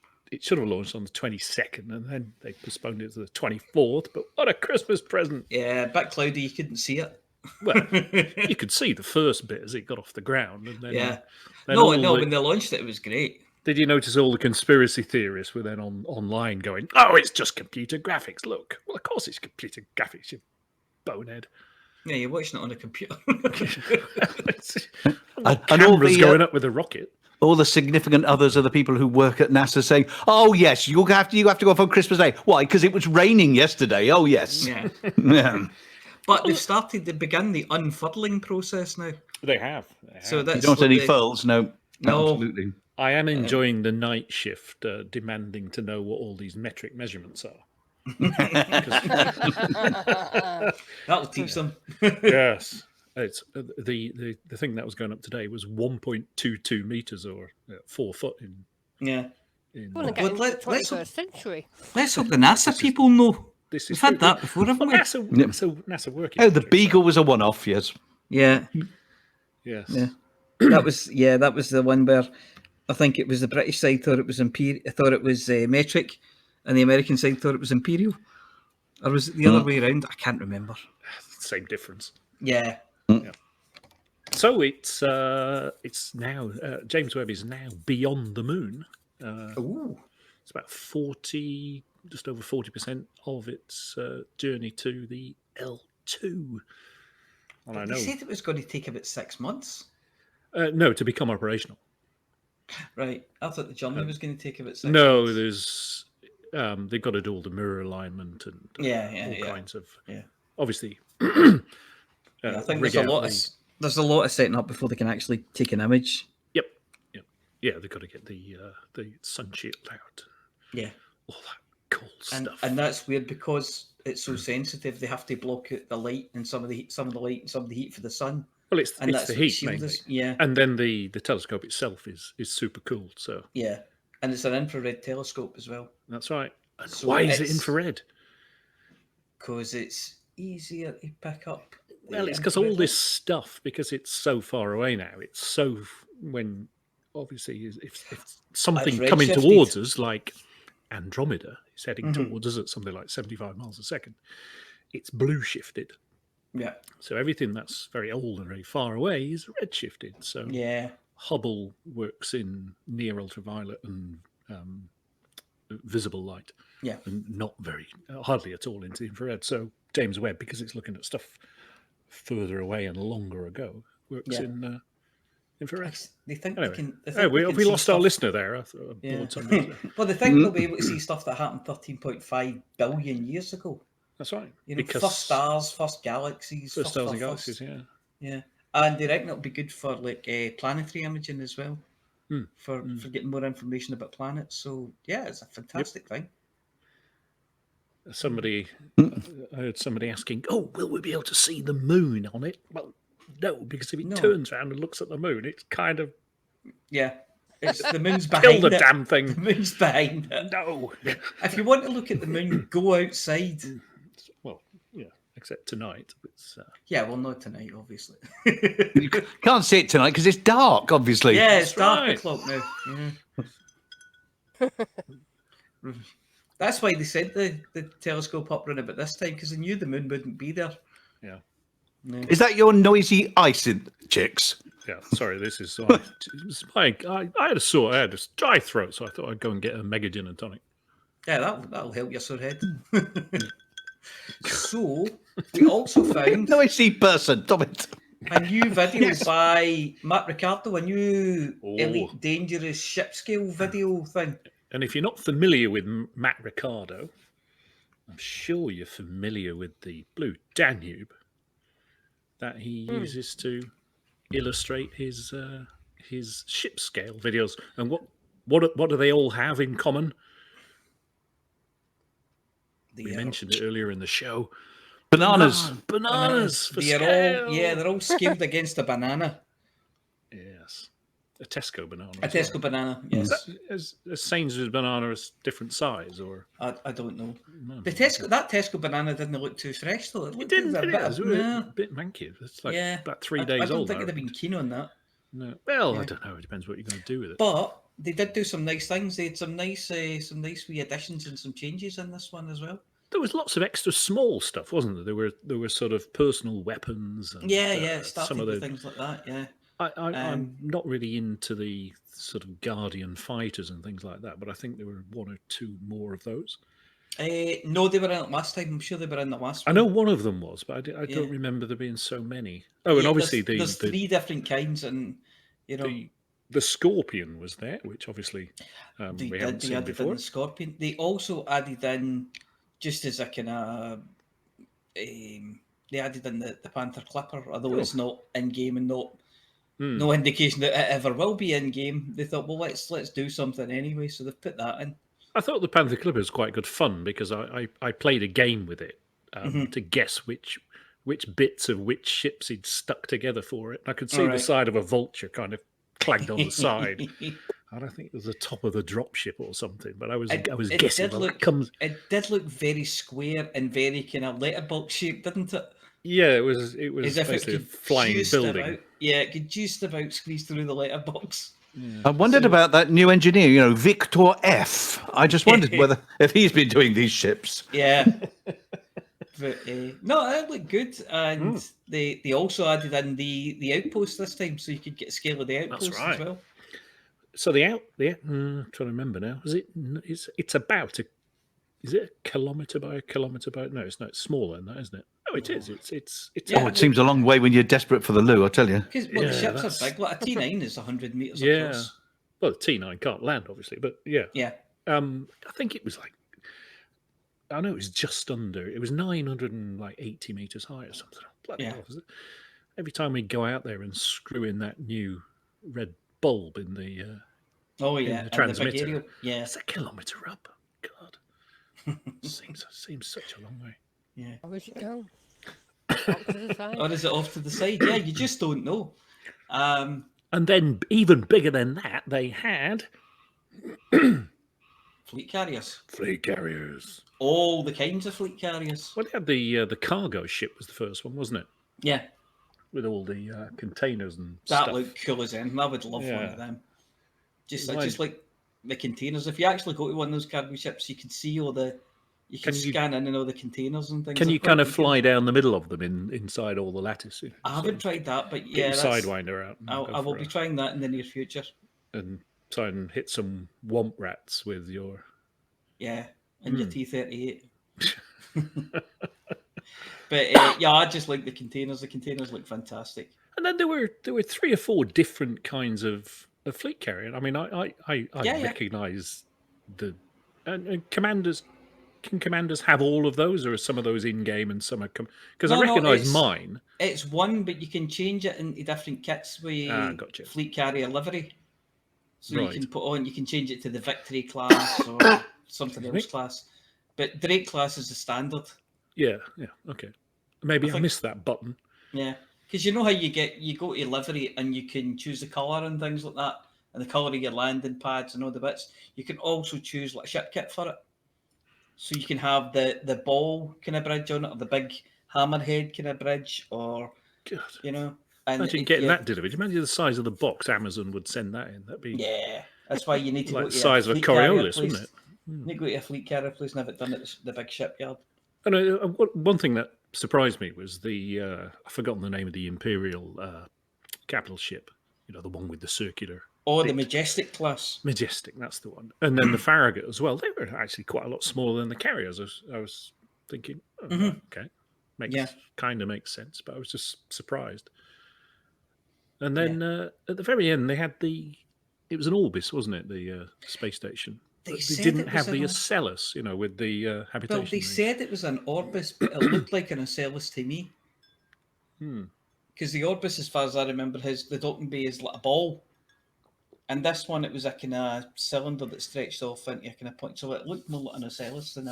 should have launched on the 22nd and then they postponed it to the 24th. But what a Christmas present. Yeah, a bit cloudy, you couldn't see it. Well, you could see the first bit as it got off the ground. And then, yeah. then when they launched it, it was great. Did you notice all the conspiracy theorists were then online going, oh, it's just computer graphics, look. Well, of course it's computer graphics, you bonehead. Yeah, you're watching it on a computer. And cameras going up with a rocket. All the significant others are the people who work at NASA saying, "Oh yes, you have to go off on Christmas Day. Why? Because it was raining yesterday. Oh yes." Yeah. Yeah. But they began the unfurling process now. They have. So that's you don't want any furls, no. No. Absolutely. I am enjoying the night shift, demanding to know what all these metric measurements are. That'll teach them. Yes. It's the thing that was going up today was 1.22 meters or 4 foot in. Yeah. Well, get into the 21st century. Let's hope the NASA people know. We've had that before, haven't we? NASA working. Oh, the Beagle was a one-off. Yes. Yeah. Yes. Yeah. That was the one where I think it was the British side thought it was metric, and the American side thought it was imperial. Or was it the other way around? I can't remember. Same difference. Yeah. Yeah. So it's now James Webb is now beyond the moon. It's about just over 40% of its journey to the L2. And I know they said it was going to take about 6 months. No, to become operational. Right. I thought the journey was going to take about 6 months. No, there's they've got to do all the mirror alignment and all kinds of obviously. I think there's a lot of setting up before they can actually take an image. Yep. Yeah, they've got to get the sun shield out. Yeah. All that cool stuff. And that's weird because it's so sensitive. They have to block out the light and some of the light and some of the heat for the sun. Well, it's the heat mainly. Yeah. And then the telescope itself is super cool. So yeah, and it's an infrared telescope as well. That's right. And so why is it infrared? Because it's easier to pick up. Well, it's because all this stuff, because it's so far away now. It's so when obviously if something coming towards us like Andromeda is heading towards us at something like 75 miles a second, it's blue shifted. Yeah. So everything that's very old and very far away is red shifted. So yeah, Hubble works in near ultraviolet and visible light. Yeah. And not hardly at all into infrared. So James Webb, because it's looking at stuff further away and longer ago, works in infrared. They think anyway, they can. We lost our listener there. I thought well, they think they'll be able to see stuff that happened 13.5 billion years ago. That's right. Because first stars, first galaxies. First stars and galaxies, yeah. And they reckon it'll be good for planetary imaging as well, for getting more information about planets. So yeah, it's a fantastic thing. I heard somebody asking, "Oh, will we be able to see the moon on it?" Well, no, because if it turns around and looks at the moon, it's kind of it's the moon's behind kill the damn thing. The moon's behind it. No. If you want to look at the moon, go outside. Well, yeah, except tonight. It's, well, not tonight, obviously. You can't see it tonight because it's dark, obviously. Yeah, it's dark o'clock now. Yeah. That's why they sent the telescope up around about this time, because they knew the moon wouldn't be there. Yeah. Is that your noisy ice chicks? Yeah, sorry, this is I had a dry throat, so I thought I'd go and get a mega gin and tonic. Yeah, that'll help your sore head. So we also found Noisy person, stop it. a new video by Matt Ricardo, a new Oh. Elite Dangerous ship scale video thing. And if you're not familiar with Matt Ricardo, I'm sure you're familiar with the Blue Danube that he uses to illustrate his ship scale videos. And what do they all have in common? We mentioned it earlier in the show. Bananas. Bananas for They're scale. they're all scaled against a banana. Yes. A Tesco banana. A as well. Tesco banana, yes. Is Sainsbury's banana a different size, or I don't know. no, The Tesco banana didn't look too fresh though. it looked didn't? a Did bit it? It was no. a bit manky. It's like Yeah. about 3 I days don't old. think now, they'd have been keen on that. No. Well, Yeah. I don't know. It depends what you're going to do with it. But they did do some nice things. They had some nice wee additions and some changes in this one as well. There was lots of extra small stuff, wasn't there? There were sort of personal weapons. And, Yeah, some started of with the. things like that. Yeah. I'm not really into the sort of Guardian fighters and things like that, but I think there were one or two more of those. No, they were in it last time. I'm sure they were in the last I one. know one of them was, but I Yeah. don't remember there being so many. Oh, and Yeah, obviously there's the 3 different kinds, and you know the Scorpion was there, which obviously we haven't they seen added in before. the Scorpion. They also added in just as a kind of they added in the Panther Clipper, although it's not in game and no indication that it ever will be in game. They thought, well, let's do something anyway, so they've put that in. I thought the Panther Clipper was quite good fun because I played a game with it to guess which bits of which ships he'd stuck together for it. I could see the side of a vulture kind of clagged on the side. I don't think it was the top of the dropship or something, but I was guessing. It did look very square and very kind of letterbox shaped, didn't it? Yeah, it was As if it basically a could flying just building. it could just about squeeze through the letterbox. I wondered about that new engineer, Victor F. I just wondered if he's been doing these ships. Yeah. But no, it looked good, and they also added in the outpost this time, so you could get a scale of the outpost as well. So I'm trying to remember now. It's about is it a kilometre by a kilometre by? No, it's not. It's smaller than that, isn't it? Oh, it is. It's. It seems a long way when you're desperate for the loo, I tell you. Because the ships are big. Like a T9 is 100 metres Yeah. across. Well, the T9 can't land, obviously, but yeah. Yeah. I think it was I know it was just under. It was 980 metres high or something. Bloody hell, was it? Every time we go out there and screw in that new red bulb in the in the transmitter, the big it's a kilometre up. God, seems such a long way. Yeah. Where's it going? Off to the side. Or is it off to the side? Yeah, you just don't know. And then, even bigger than that, they had fleet carriers. Fleet carriers. All the kinds of fleet carriers. Well, they had the cargo ship was the first one, wasn't it? Yeah. With all the containers and That stuff. looked cool as anything. I would love one of them. Just like the containers. If you actually go to one of those cargo ships, you can see all the. You can scan in and all the containers and things. Can you kind of fly down the middle of them inside all the lattice? I haven't tried that, but Get your Sidewinder out. I will be trying that in the near future. And try and hit some womp rats with your. Yeah, and your T-38. But I just like the containers. The containers look fantastic. And then there were 3 or 4 different kinds of fleet carrier. I mean, I recognise the and commanders. Can commanders have all of those, or are some of those in game and some are because I recognise mine. It's one, but you can change it into different kits with fleet carrier livery. So you can put on, you can change it to the Victory class or something else class. But Drake class is the standard. Yeah, okay. Maybe I missed that button. Yeah, because you know how you go to livery and you can choose the colour and things like that, and the colour of your landing pads and all the bits. You can also choose like a ship kit for it. So you can have the ball kind of bridge on it, or the big hammerhead kind of bridge, or And imagine getting that delivered. Imagine the size of the box Amazon would send that in. That'd be That's why you need to like go to the size of a Coriolis, wouldn't it? You need to go to a fleet carrier place and have it done at the big shipyard. And one thing that surprised me was I've forgotten the name of the Imperial capital ship. the one with the circular. Oh, the bit. Majestic class. Majestic, that's the one. And then the Farragut as well. They were actually quite a lot smaller than the carriers. I was thinking, okay, kind of makes sense, but I was just surprised. And then at the very end, they had it was an Orbis, wasn't it? The space station. They didn't have the Ocellus, with the habitation. Well, they said it was an Orbis, but it looked like an Ocellus to me. Because the Orbis, as far as I remember, the docking bay is like a ball. And this one, it was a kind of cylinder that stretched off into a kind of point. So it looked more like an Ocellus than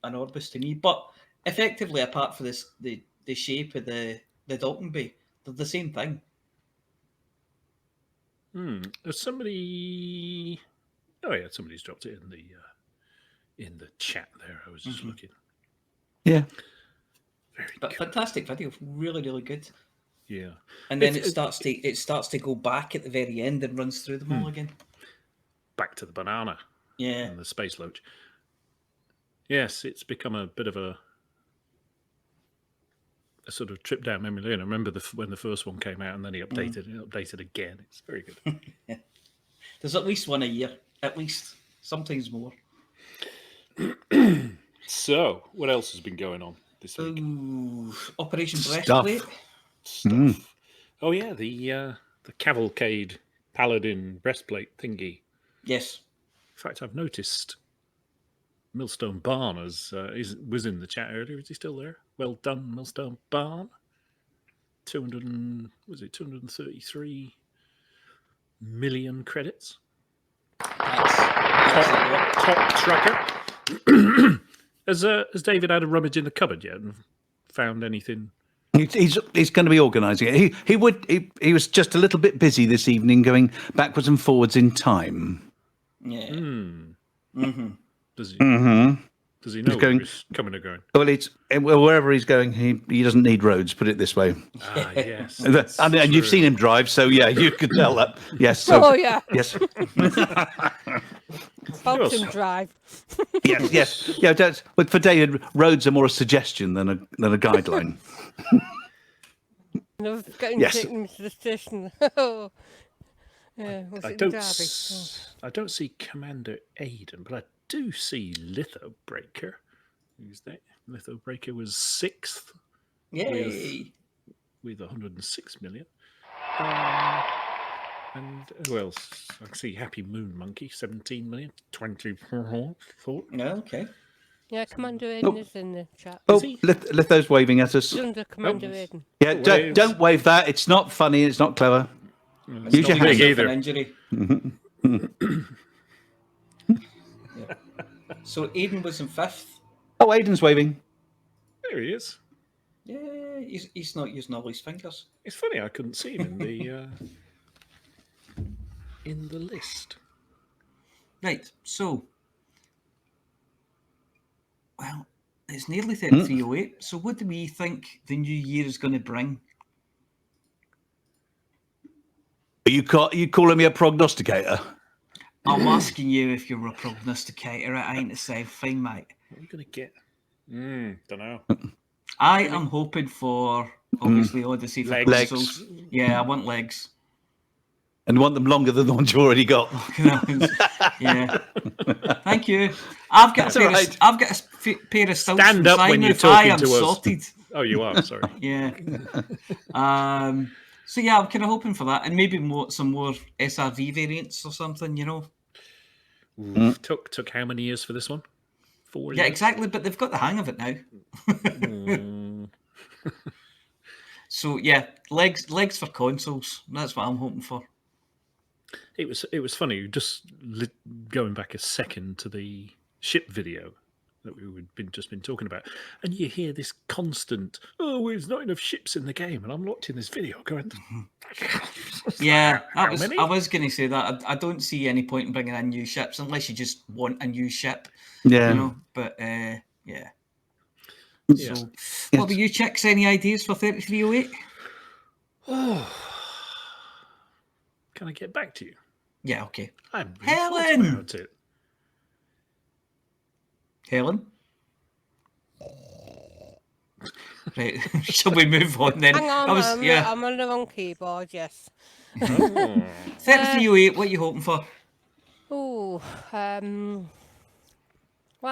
an Orbis to me. But effectively, apart from the shape of the docking bay, they're the same thing. There's somebody... Oh, yeah, somebody's dropped it in the chat there. I was just looking. Yeah. Very good. Fantastic video. Really, really good. Yeah. And then it starts to go back at the very end and runs through them all again. Back to the banana. Yeah. And the space loach. Yes, it's become a bit of a sort of trip down memory lane. I remember when the first one came out and then he updated and updated again. It's very good. Yeah. There's at least one a year. At least. Sometimes more. So, what else has been going on this week? Operation Breastplate. Stuff. Oh yeah, the Cavalcade Paladin breastplate thingy. Yes. In fact, I've noticed Millstone Barn was in the chat earlier. Is he still there? Well done, Millstone Barn. 233 million credits. Top trucker. Has David had a rummage in the cupboard yet and found anything? He's going to be organising it. He was just a little bit busy this evening, going backwards and forwards in time. Yeah. Does he? Does he know where he's coming or going? Well, wherever he's going, he doesn't need roads. Put it this way. Ah, yes. And you've seen him drive, so yeah, you could tell that. Yes. So, yeah. Yes. Helps him drive. Yes. Yeah. But for David, roads are more a suggestion than a guideline. Getting taken to the station. I don't see Commander Aiden, but I do see Lithobreaker. Who's that? Lithobreaker was 6th. Yay! With 106 million. And who else? I can see Happy Moon Monkey, 17 million. 24. Okay. Yeah, Commander Aiden is in the chat. Oh, Litho's waving at us. He's under Commander Aiden. Yeah, don't wave that. It's not funny. It's not clever. Use your hands for an injury. So Aiden was in 5th. Oh, Aiden's waving. There he is. Yeah, he's not using all his fingers. It's funny, I couldn't see him in the list. Right, so well, it's nearly 3308. So what do we think the new year is going to bring? Are you calling me a prognosticator? I'm asking you if you're a prognosticator. I ain't the same thing, mate. What are you going to get? Don't know. I am hoping for, obviously, Odyssey for consoles. Yeah, I want legs. And want them longer than the ones you already got. Yeah. Thank you. I've got a pair of stilts. Stand up when you're talking to us. Sorted. Oh, you are, sorry. Yeah. So yeah, I'm kind of hoping for that, and maybe some more SRV variants or something, Took how many years for this one? 4 years? Yeah, exactly, but they've got the hang of it now. So yeah, legs for consoles. That's what I'm hoping for. It was funny, just going back a second to the ship video that we've just been talking about, and you hear this constant, there's not enough ships in the game, and I'm watching this video going, yeah, I was going to say that. I don't see any point in bringing in new ships unless you just want a new ship. Yeah. But yeah. So, what about you, chicks? Any ideas for 3308? Can I get back to you? Yeah, okay. I'm Helen! About it. Helen? Right, shall we move on then? Hang on, I'm on the wrong keyboard, yes. 3308, what are you hoping for? Oh, well,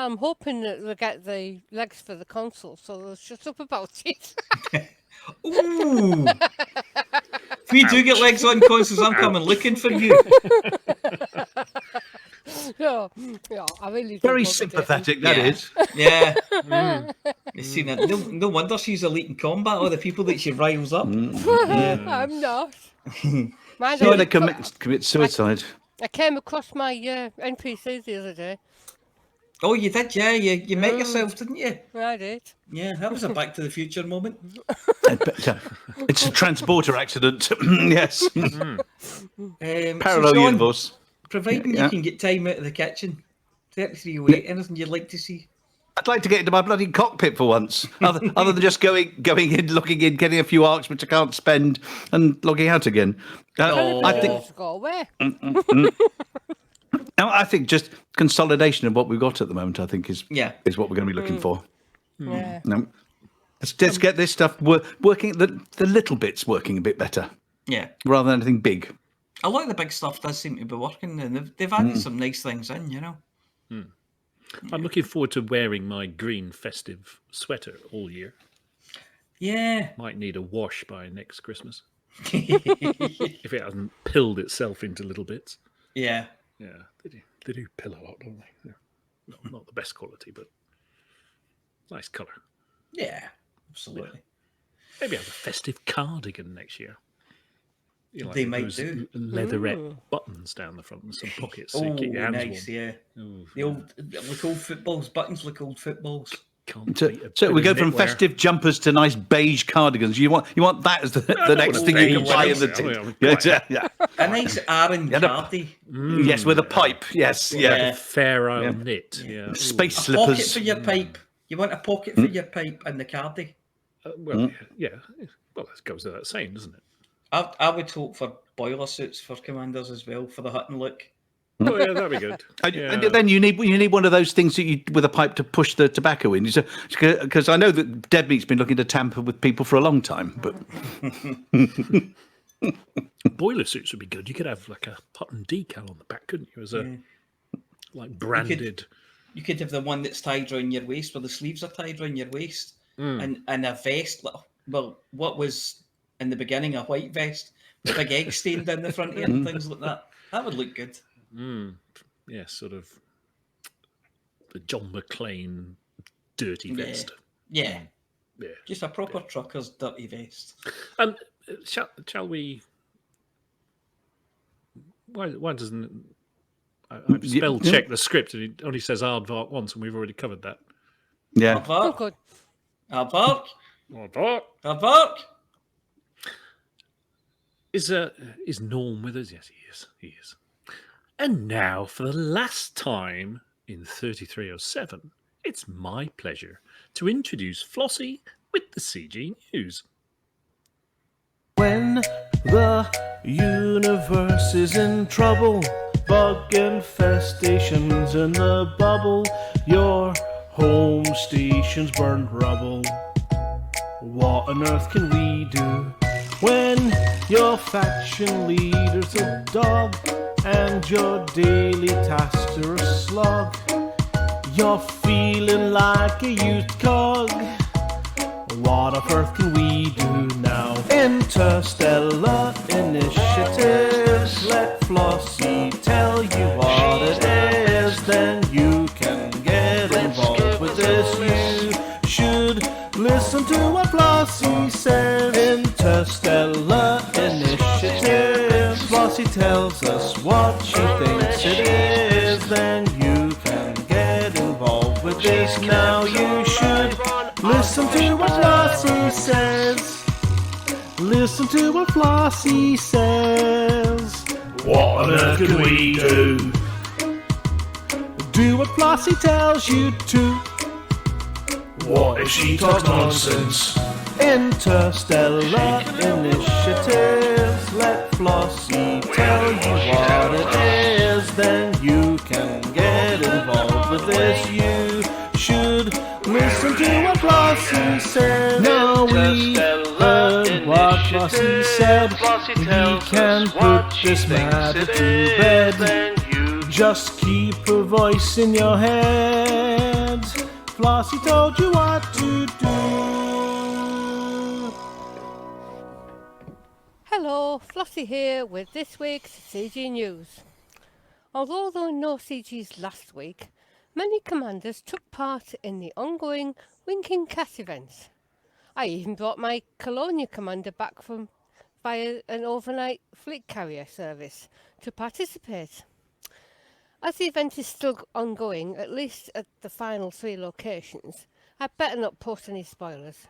I'm hoping that they'll get the legs for the console, so they'll shut up about it. Ooh! If we do get legs on consoles, I'm coming looking for you. Yeah, I really do. Very sympathetic, that is. Yeah. You've seen it. No wonder she's elite in combat, all the people that she riles up. I'm not. So they commit suicide. I came across my NPCs the other day. Oh, you did, yeah. You met yourself, didn't you? I did. Yeah, that was a Back to the Future moment. It's a transporter accident. Yes. Parallel Sean, universe. Providing you can get time out of the kitchen, 3308, anything you'd like to see? I'd like to get into my bloody cockpit for once, other than just going in, looking in, getting a few arcs which I can't spend, and logging out again. I think. Go away. I think just consolidation of what we've got at the moment. I think is what we're going to be looking for. Yeah. Let's get this stuff working. The little bits working a bit better. Yeah. Rather than anything big. A lot of the big stuff does seem to be working, and they've added some nice things in, you know. I'm looking forward to wearing my green festive sweater all year. Yeah. Might need a wash by next Christmas. If it hasn't pilled itself into little bits. Yeah. Yeah, they do pill a lot, don't they? Yeah. Not the best quality, but nice colour. Yeah, absolutely. Yeah. Maybe have a festive cardigan next year. You know, they like might those do. Leatherette buttons down the front and some pockets so you keep your hands nice, warm. yeah. The old footballs. Buttons look old footballs. So we go from festive jumpers to nice beige cardigans. You want that as the next thing you can buy in the tin. Yeah. A nice Aaron cardi. Yes, with a pipe. Yes, yeah. Fair isle knit. Yeah. Space A slippers. pocket for your pipe. You want a pocket for your pipe and the cardi. Well, that goes without saying, doesn't it? I would hope for boiler suits for commanders as well for the Hutton look. Oh yeah, that'd be good. And then you need one of those things that you with a pipe to push the tobacco in. Because I know that Deadmeat's been looking to tamper with people for a long time, but boiler suits would be good. You could have like a Hutton decal on the back, couldn't you? As a like branded. You could have the one that's tied around your waist, where the sleeves are tied around your waist, and a vest. Well, what was in the beginning a white vest, with a big egg stained down the front of it and things like that. That would look good. Yeah, sort of the John McClane dirty vest. Yeah. Just a proper trucker's dirty vest. Shall we? Why doesn't I've spell checked the script and it only says aardvark once, and we've already covered that. Yeah. Aardvark. Aardvark. Aardvark. Is Norm with us? Yes, he is. And now, for the last time in 3307, it's my pleasure to introduce Flossy with the CG News. When the universe is in trouble, bug infestations in the bubble, your home station's burned rubble. What on earth can we do when your faction leader's a dog and your daily tasks are a slog? You're feeling like a used cog. What on earth can we do now? Interstellar initiatives. Let Flossy tell you what it is. Then you can get involved with this. You should listen to what Flossy says. Interstellar initiatives. Flossy tells us what she thinks it is. Then you can get involved with this. Now you should listen to what Flossy says. Listen to what Flossy says. What on earth can we do? Do what Flossy tells you to. What if she talks nonsense? Interstellar initiatives. Let Flossy tell you what it is. Then you can get involved with this. You should listen listen to what Flossy said. Now we heard what Flossy said. We can put this matter to bed. Just keep her voice in your head. Flossy told you what to do. Hello, Flossy here with this week's CG News. Although there were no CGs last week, many commanders took part in the ongoing Winking Cat events. I even brought my Colonia commander back via an overnight fleet carrier service to participate. As the event is still ongoing, at least at the final 3 locations, I'd better not post any spoilers.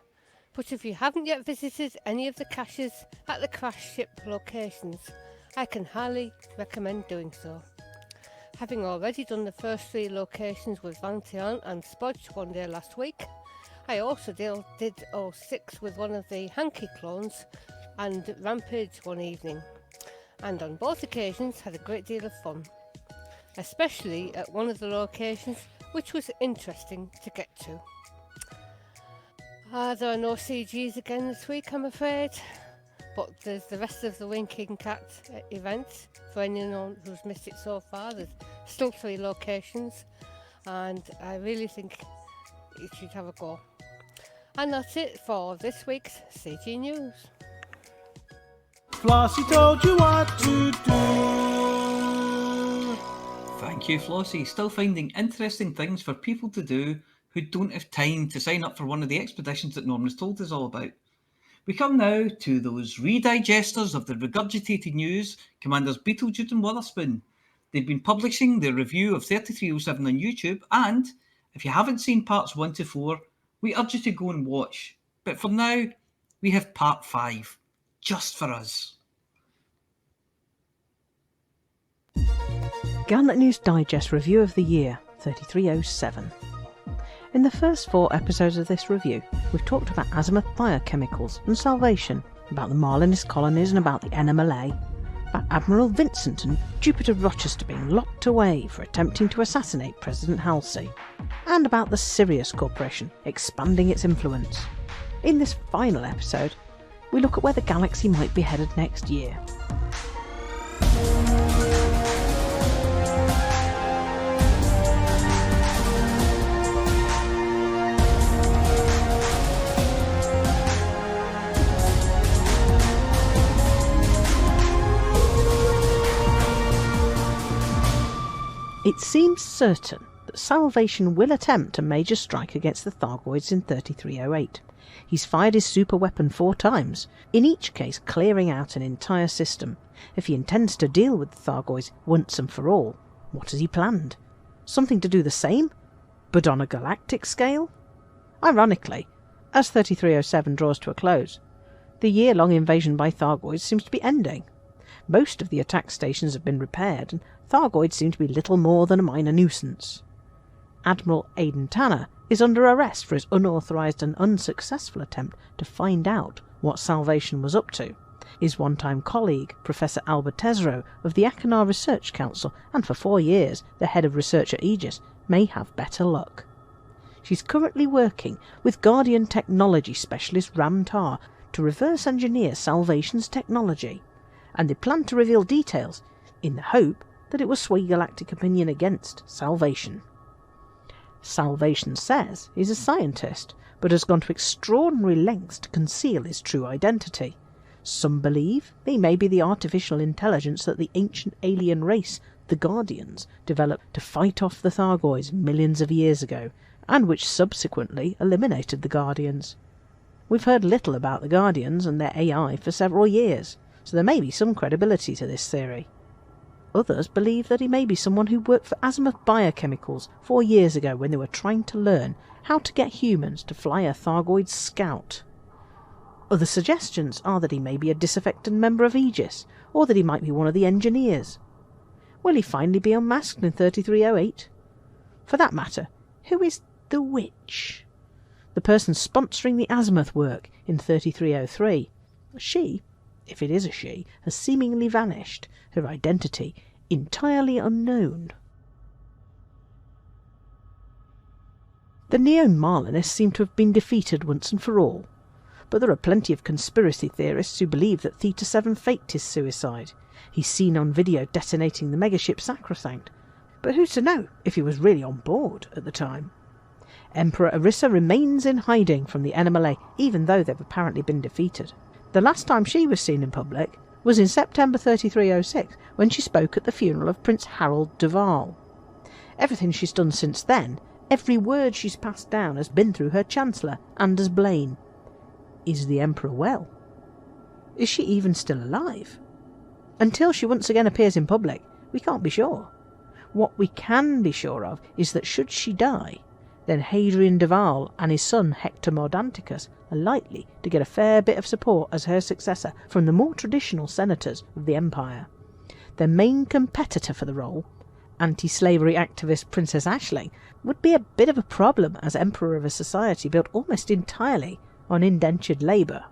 But if you haven't yet visited any of the caches at the crash ship locations, I can highly recommend doing so. Having already done the first 3 locations with Banter and Spodge one day last week, I also did 06 with one of the Hanky clones and Rampage one evening, and on both occasions had a great deal of fun, especially at one of the locations which was interesting to get to. There are no CGs again this week, I'm afraid, but there's the rest of the Winking Cat event. For anyone who's missed it so far, there's still 3 locations, and I really think you should have a go. And that's it for this week's CG News. Flossy told you what to do. Thank you, Flossy. Still finding interesting things for people to do who don't have time to sign up for one of the expeditions that Norman's told us all about. We come now to those redigesters of the regurgitated news, Commanders Beetlejuice and Witherspoon. They've been publishing their review of 3307 on YouTube, and if you haven't seen parts 1 to 4, we urge you to go and watch. But for now, we have part 5, just for us. Galnet News Digest Review of the Year, 3307. In the first 4 episodes of this review, we've talked about azimuth biochemicals and salvation, about the Marlinist colonies and about the NMLA, about Admiral Vincent and Jupiter Rochester being locked away for attempting to assassinate President Halsey, and about the Sirius Corporation expanding its influence. In this final episode, we look at where the galaxy might be headed next year. It seems certain that Salvation will attempt a major strike against the Thargoids in 3308. He's fired his super weapon 4 times, in each case clearing out an entire system. If he intends to deal with the Thargoids once and for all, what has he planned? Something to do the same, but on a galactic scale? Ironically, as 3307 draws to a close, the year-long invasion by Thargoids seems to be ending. Most of the attack stations have been repaired, and Thargoids seem to be little more than a minor nuisance. Admiral Aidan Tanner is under arrest for his unauthorised and unsuccessful attempt to find out what Salvation was up to. His one-time colleague, Professor Albert Tesreau of the Achenar Research Council, and for 4 years the head of research at Aegis, may have better luck. She's currently working with Guardian technology specialist Ram Tar to reverse engineer Salvation's technology, and they plan to reveal details in the hope that it will sway galactic opinion against Salvation. Salvation says he's a scientist, but has gone to extraordinary lengths to conceal his true identity. Some believe he may be the artificial intelligence that the ancient alien race, the Guardians, developed to fight off the Thargoids millions of years ago, and which subsequently eliminated the Guardians. We've heard little about the Guardians and their AI for several years, so there may be some credibility to this theory. Others believe that he may be someone who worked for Azimuth Biochemicals 4 years ago when they were trying to learn how to get humans to fly a Thargoid scout. Other suggestions are that he may be a disaffected member of Aegis, or that he might be one of the engineers. Will he finally be unmasked in 3308? For that matter, who is the Witch? The person sponsoring the Azimuth work in 3303. She, if it is a she, has seemingly vanished, her identity entirely unknown. The Neo-Marlinists seem to have been defeated once and for all, but there are plenty of conspiracy theorists who believe that Theta 7 faked his suicide. He's seen on video detonating the megaship Sacrosanct, but who's to know if he was really on board at the time? Emperor Orissa remains in hiding from the NMLA, even though they've apparently been defeated. The last time she was seen in public was in September 3306, when she spoke at the funeral of Prince Harold Duval. Everything she's done since then, every word she's passed down, has been through her Chancellor, Anders Blaine. Is the Emperor well? Is she even still alive? Until she once again appears in public, we can't be sure. What we can be sure of is that should she die, then Hadrian Duval and his son Hector Mordanticus are likely to get a fair bit of support as her successor from the more traditional senators of the Empire. Their main competitor for the role, anti-slavery activist Princess Aisling, would be a bit of a problem as Emperor of a society built almost entirely on indentured labour.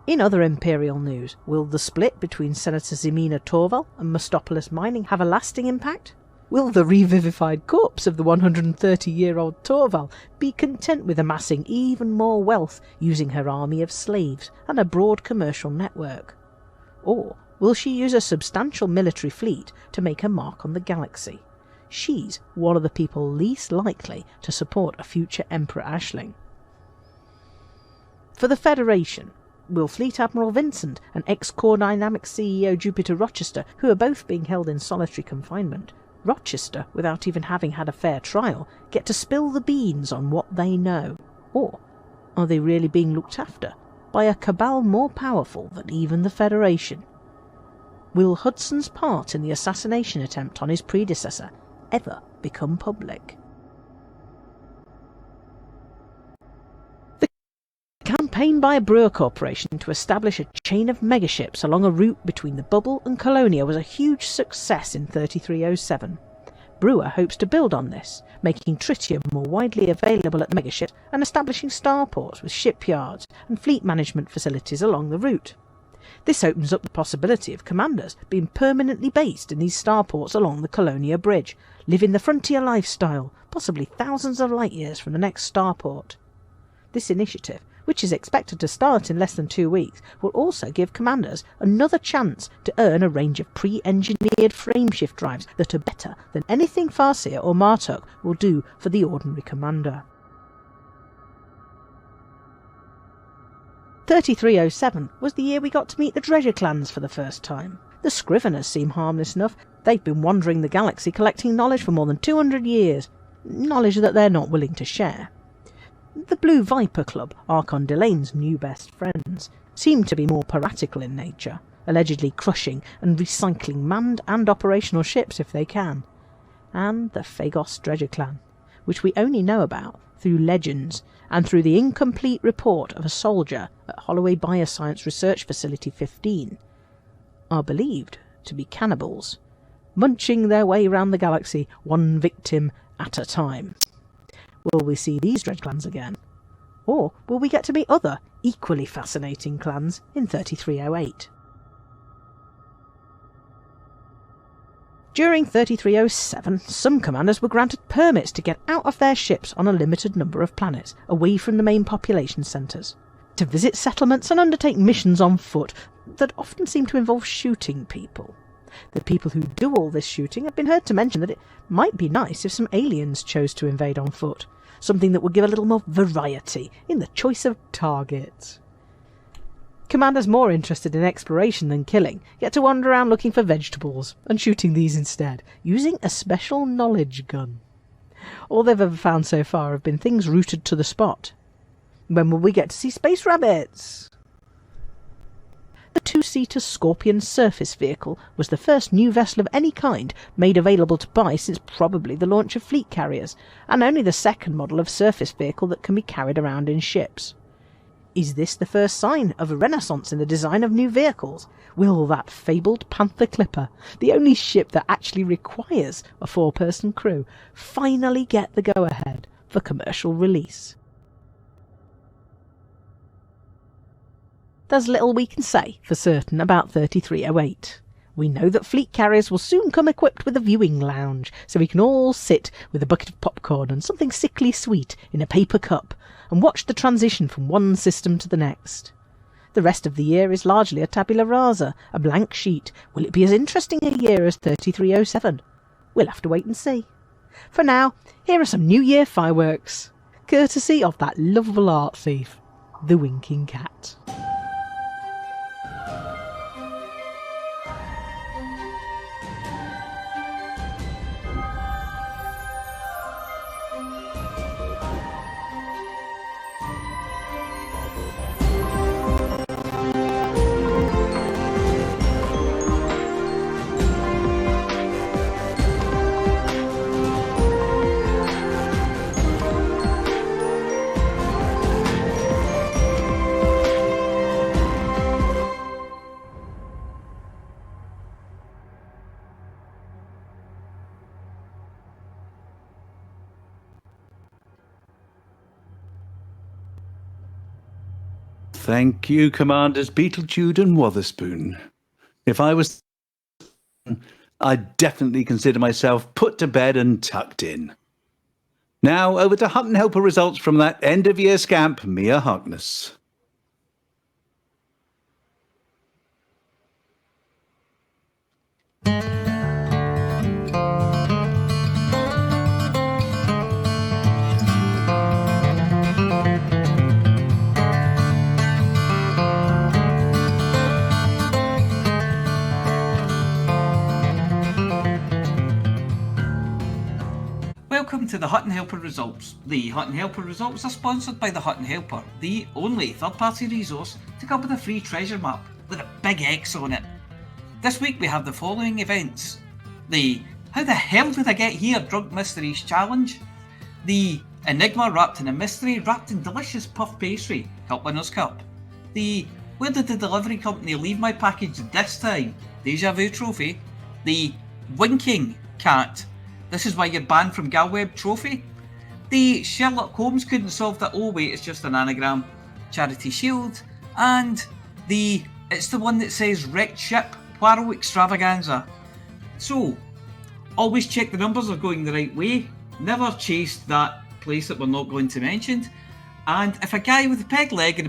In other imperial news, will the split between Senator Ximena Torval and Mustopoulos Mining have a lasting impact? Will the revivified corpse of the 130-year-old Torval be content with amassing even more wealth using her army of slaves and a broad commercial network? Or will she use a substantial military fleet to make her mark on the galaxy? She's one of the people least likely to support a future Emperor Aisling. For the Federation, will Fleet Admiral Vincent and ex-Core Dynamics CEO Jupiter Rochester, who are both being held in solitary confinement, Rochester, without even having had a fair trial, get to spill the beans on what they know? Or are they really being looked after by a cabal more powerful than even the Federation? Will Hudson's part in the assassination attempt on his predecessor ever become public? The campaign by Brewer Corporation to establish a chain of megaships along a route between the Bubble and Colonia was a huge success in 3307. Brewer hopes to build on this, making tritium more widely available at the megaships and establishing starports with shipyards and fleet management facilities along the route. This opens up the possibility of commanders being permanently based in these starports along the Colonia Bridge, living the frontier lifestyle, possibly thousands of light years from the next starport. This initiative, which is expected to start in less than 2 weeks, will also give commanders another chance to earn a range of pre-engineered frameshift drives that are better than anything Farseer or Martok will do for the ordinary commander. 3307 was the year we got to meet the Dredger clans for the first time. The Scriveners seem harmless enough. They've been wandering the galaxy collecting knowledge for more than 200 years, knowledge that they're not willing to share. The Blue Viper Club, Archon Delane's new best friends, seem to be more piratical in nature, allegedly crushing and recycling manned and operational ships if they can. And the Phagos Dredger clan, which we only know about through legends and through the incomplete report of a soldier at Holloway Bioscience Research Facility 15, are believed to be cannibals, munching their way round the galaxy one victim at a time. Will we see these Dredge clans again? Or will we get to meet other, equally fascinating clans in 3308? During 3307, some commanders were granted permits to get out of their ships on a limited number of planets, away from the main population centres, to visit settlements and undertake missions on foot that often seem to involve shooting people. The people who do all this shooting have been heard to mention that it might be nice if some aliens chose to invade on foot, something that would give a little more variety in the choice of targets. Commanders more interested in exploration than killing get to wander around looking for vegetables and shooting these instead, using a special knowledge gun. All they've ever found so far have been things rooted to the spot. When will we get to see space rabbits? The two-seater Scorpion surface vehicle was the first new vessel of any kind made available to buy since probably the launch of fleet carriers, and only the second model of surface vehicle that can be carried around in ships. Is this the first sign of a renaissance in the design of new vehicles? Will that fabled Panther Clipper, the only ship that actually requires a 4-person crew, finally get the go-ahead for commercial release? There's little we can say for certain about 3308. We know that fleet carriers will soon come equipped with a viewing lounge, so we can all sit with a bucket of popcorn and something sickly sweet in a paper cup and watch the transition from one system to the next. The rest of the year is largely a tabula rasa, a blank sheet. Will it be as interesting a year as 3307? We'll have to wait and see. For now, here are some New Year fireworks, courtesy of that lovable art thief, the Winking Cat. Thank you, Commanders Beetlejude and Wotherspoon. If I was, I'd definitely consider myself put to bed and tucked in. Now over to Hutton Helper results from that end-of-year scamp, Mia Harkness. Welcome to the Hutton Helper results. The Hutton Helper results are sponsored by the Hutton Helper, the only third-party resource to come with a free treasure map with a big X on it. This week we have the following events: the How the Hell Did I Get Here Drunk Mysteries Challenge, the Enigma wrapped in a mystery wrapped in delicious puff pastry, Cup Winners' Cup, the Where Did the Delivery Company Leave My Package This Time? Deja Vu Trophy, the Winking Cat, This Is Why You're Banned from Galweb Trophy, the Sherlock Holmes Couldn't Solve That, Oh Wait, It's Just an Anagram Charity Shield, and the It's the One That Says Wrecked Ship Poirot Extravaganza. So, always check the numbers are going the right way, never chase that place that we're not going to mention, and if a guy with a peg leg and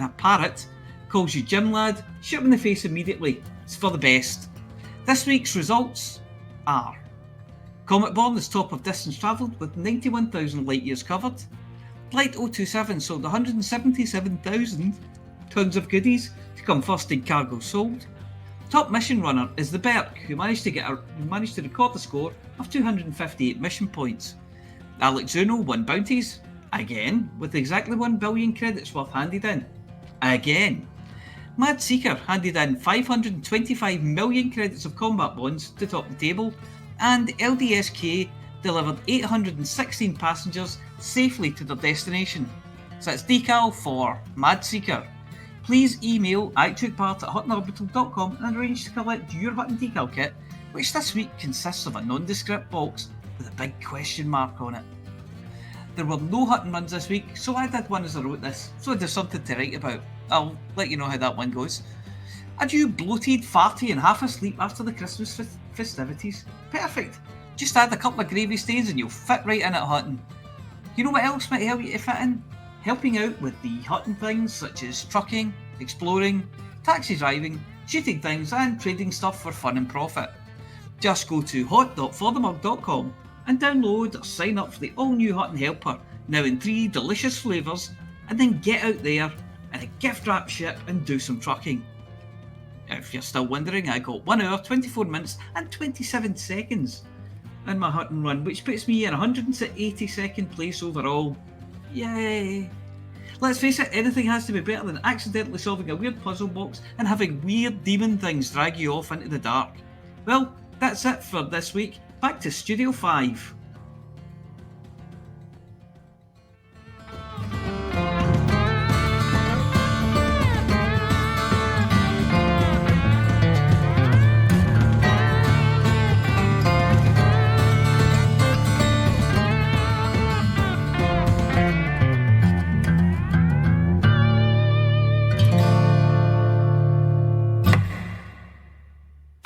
a parrot calls you Jim Lad, shoot him in the face immediately. It's for the best. This week's results are: Comet Born is top of distance travelled with 91,000 light years covered. Flight 027 sold 177,000 tons of goodies to come first in cargo sold. Top mission runner is the Berk, who managed to record the score of 258 mission points. Alex Zuno won bounties, again, with exactly 1 billion credits worth handed in. Again. Mad Seeker handed in 525 million credits of combat bonds to top the table, and LDSK delivered 816 passengers safely to their destination. So that's decal for Mad Seeker. Please email itookpart@huttonorbital.com and arrange to collect your Hutton decal kit, which this week consists of a nondescript box with a big question mark on it. There were no Hutton runs this week, so I did one as I wrote this, so there's something to write about. I'll let you know how that one goes. Are you bloated, farty and half asleep after the Christmas festivities? Perfect! Just add a couple of gravy stains and you'll fit right in at Hutton. You know what else might help you to fit in? Helping out with the Hutton things such as trucking, exploring, taxi driving, shooting things and trading stuff for fun and profit. Just go to hot.forthemug.com and download or sign up for the all-new Hutton Helper, now in 3 delicious flavours, and then get out there in a gift-wrapped ship and do some trucking. If you're still wondering, I got 1 hour, 24 minutes and 27 seconds in my Hutton run, which puts me in 182nd place overall. Yay! Let's face it, anything has to be better than accidentally solving a weird puzzle box and having weird demon things drag you off into the dark. Well, that's it for this week. Back to Studio 5.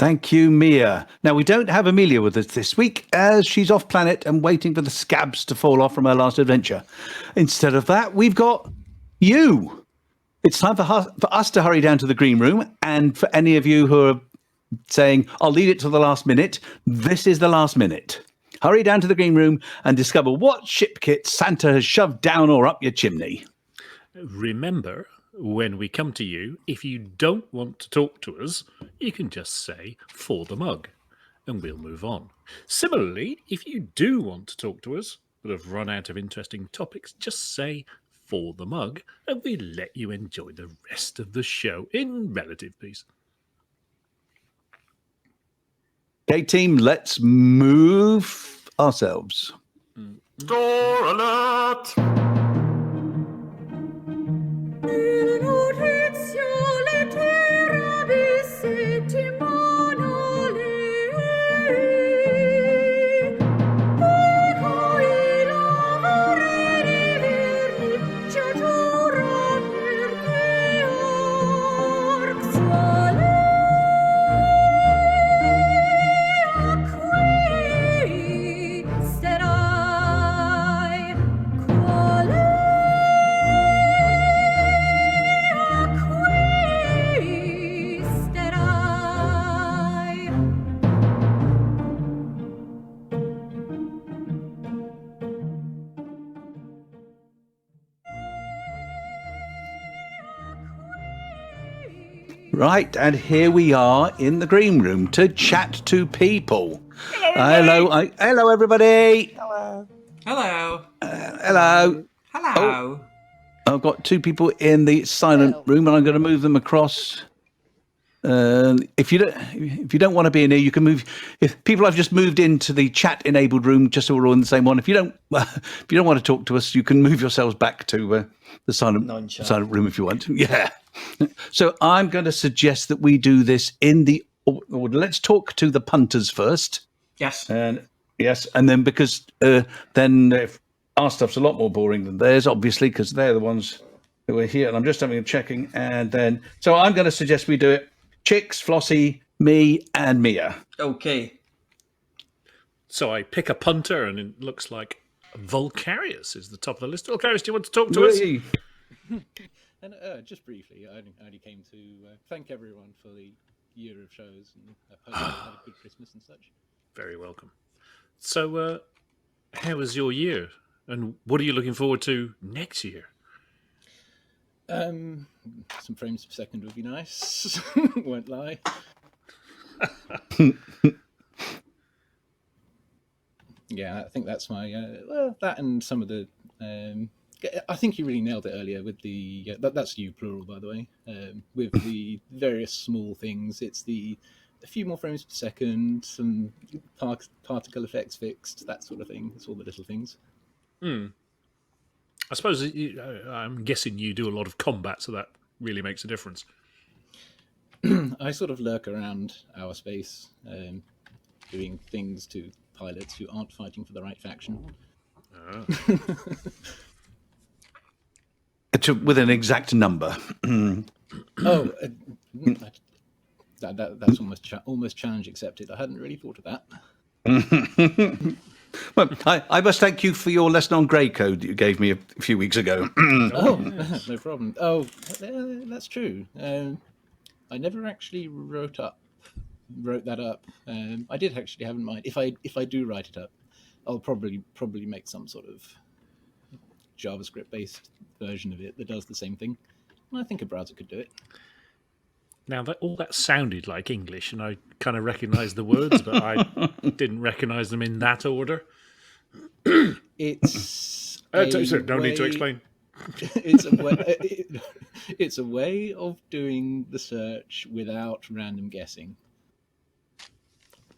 Thank you, Mia. Now, we don't have Amelia with us this week as she's off planet and waiting for the scabs to fall off from her last adventure. Instead of that, we've got you. It's time for us to hurry down to the green room. And for any of you who are saying, I'll leave it to the last minute, this is the last minute. Hurry down to the green room and discover what ship kit Santa has shoved down or up your chimney. Remember, when we come to you, if you don't want to talk to us, you can just say, for the mug, and we'll move on. Similarly, if you do want to talk to us, but have run out of interesting topics, just say, for the mug, and we'll let you enjoy the rest of the show in relative peace. Okay, team, let's move ourselves. Door alert! Right, and here we are in the green room to chat to people. Hello, everybody. Hello. Hello. Hello. Oh, I've got two people in the silent room, and I'm going to move them across. If you don't want to be in here, you can move. If people have just moved into the chat-enabled room, just so we're all in the same one. If you don't want to talk to us, you can move yourselves back to the silent room if you want. Yeah. So I'm going to suggest that we do this in the order. Let's talk to the punters first. Yes. And then because then if our stuff's a lot more boring than theirs, obviously, because they're the ones who are here. And I'm just having a checking. And then, so I'm going to suggest we do it. Chicks, Flossy, me, and Mia. Okay. So I pick a punter, and it looks like Volcarius is the top of the list. Volcarius, do you want to talk to us? And just briefly, I only came to thank everyone for the year of shows, and I hope you had a good Christmas and such. Very welcome. So, how was your year, and what are you looking forward to next year? Some frames per second would be nice. Won't lie. Yeah, I think that's my that and some of the. I think you really nailed it earlier with the. That's you plural, by the way. With the various small things, it's a few more frames per second, some particle effects fixed, that sort of thing. It's all the little things. I suppose I'm guessing you do a lot of combat, so that really makes a difference. I sort of lurk around our space, doing things to pilots who aren't fighting for the right faction. With an exact number. That's almost challenge accepted. I hadn't really thought of that. Well, I must thank you for your lesson on grey code that you gave me a few weeks ago. No problem. Oh, that's true. I never actually wrote that up. I did actually have in mind. If I do write it up, I'll probably make some sort of JavaScript-based version of it that does the same thing. And I think a browser could do it. Now, all that sounded like English, and I kind of recognised the words, but I didn't recognise them in that order. It's no need to explain. It's a way of doing the search without random guessing,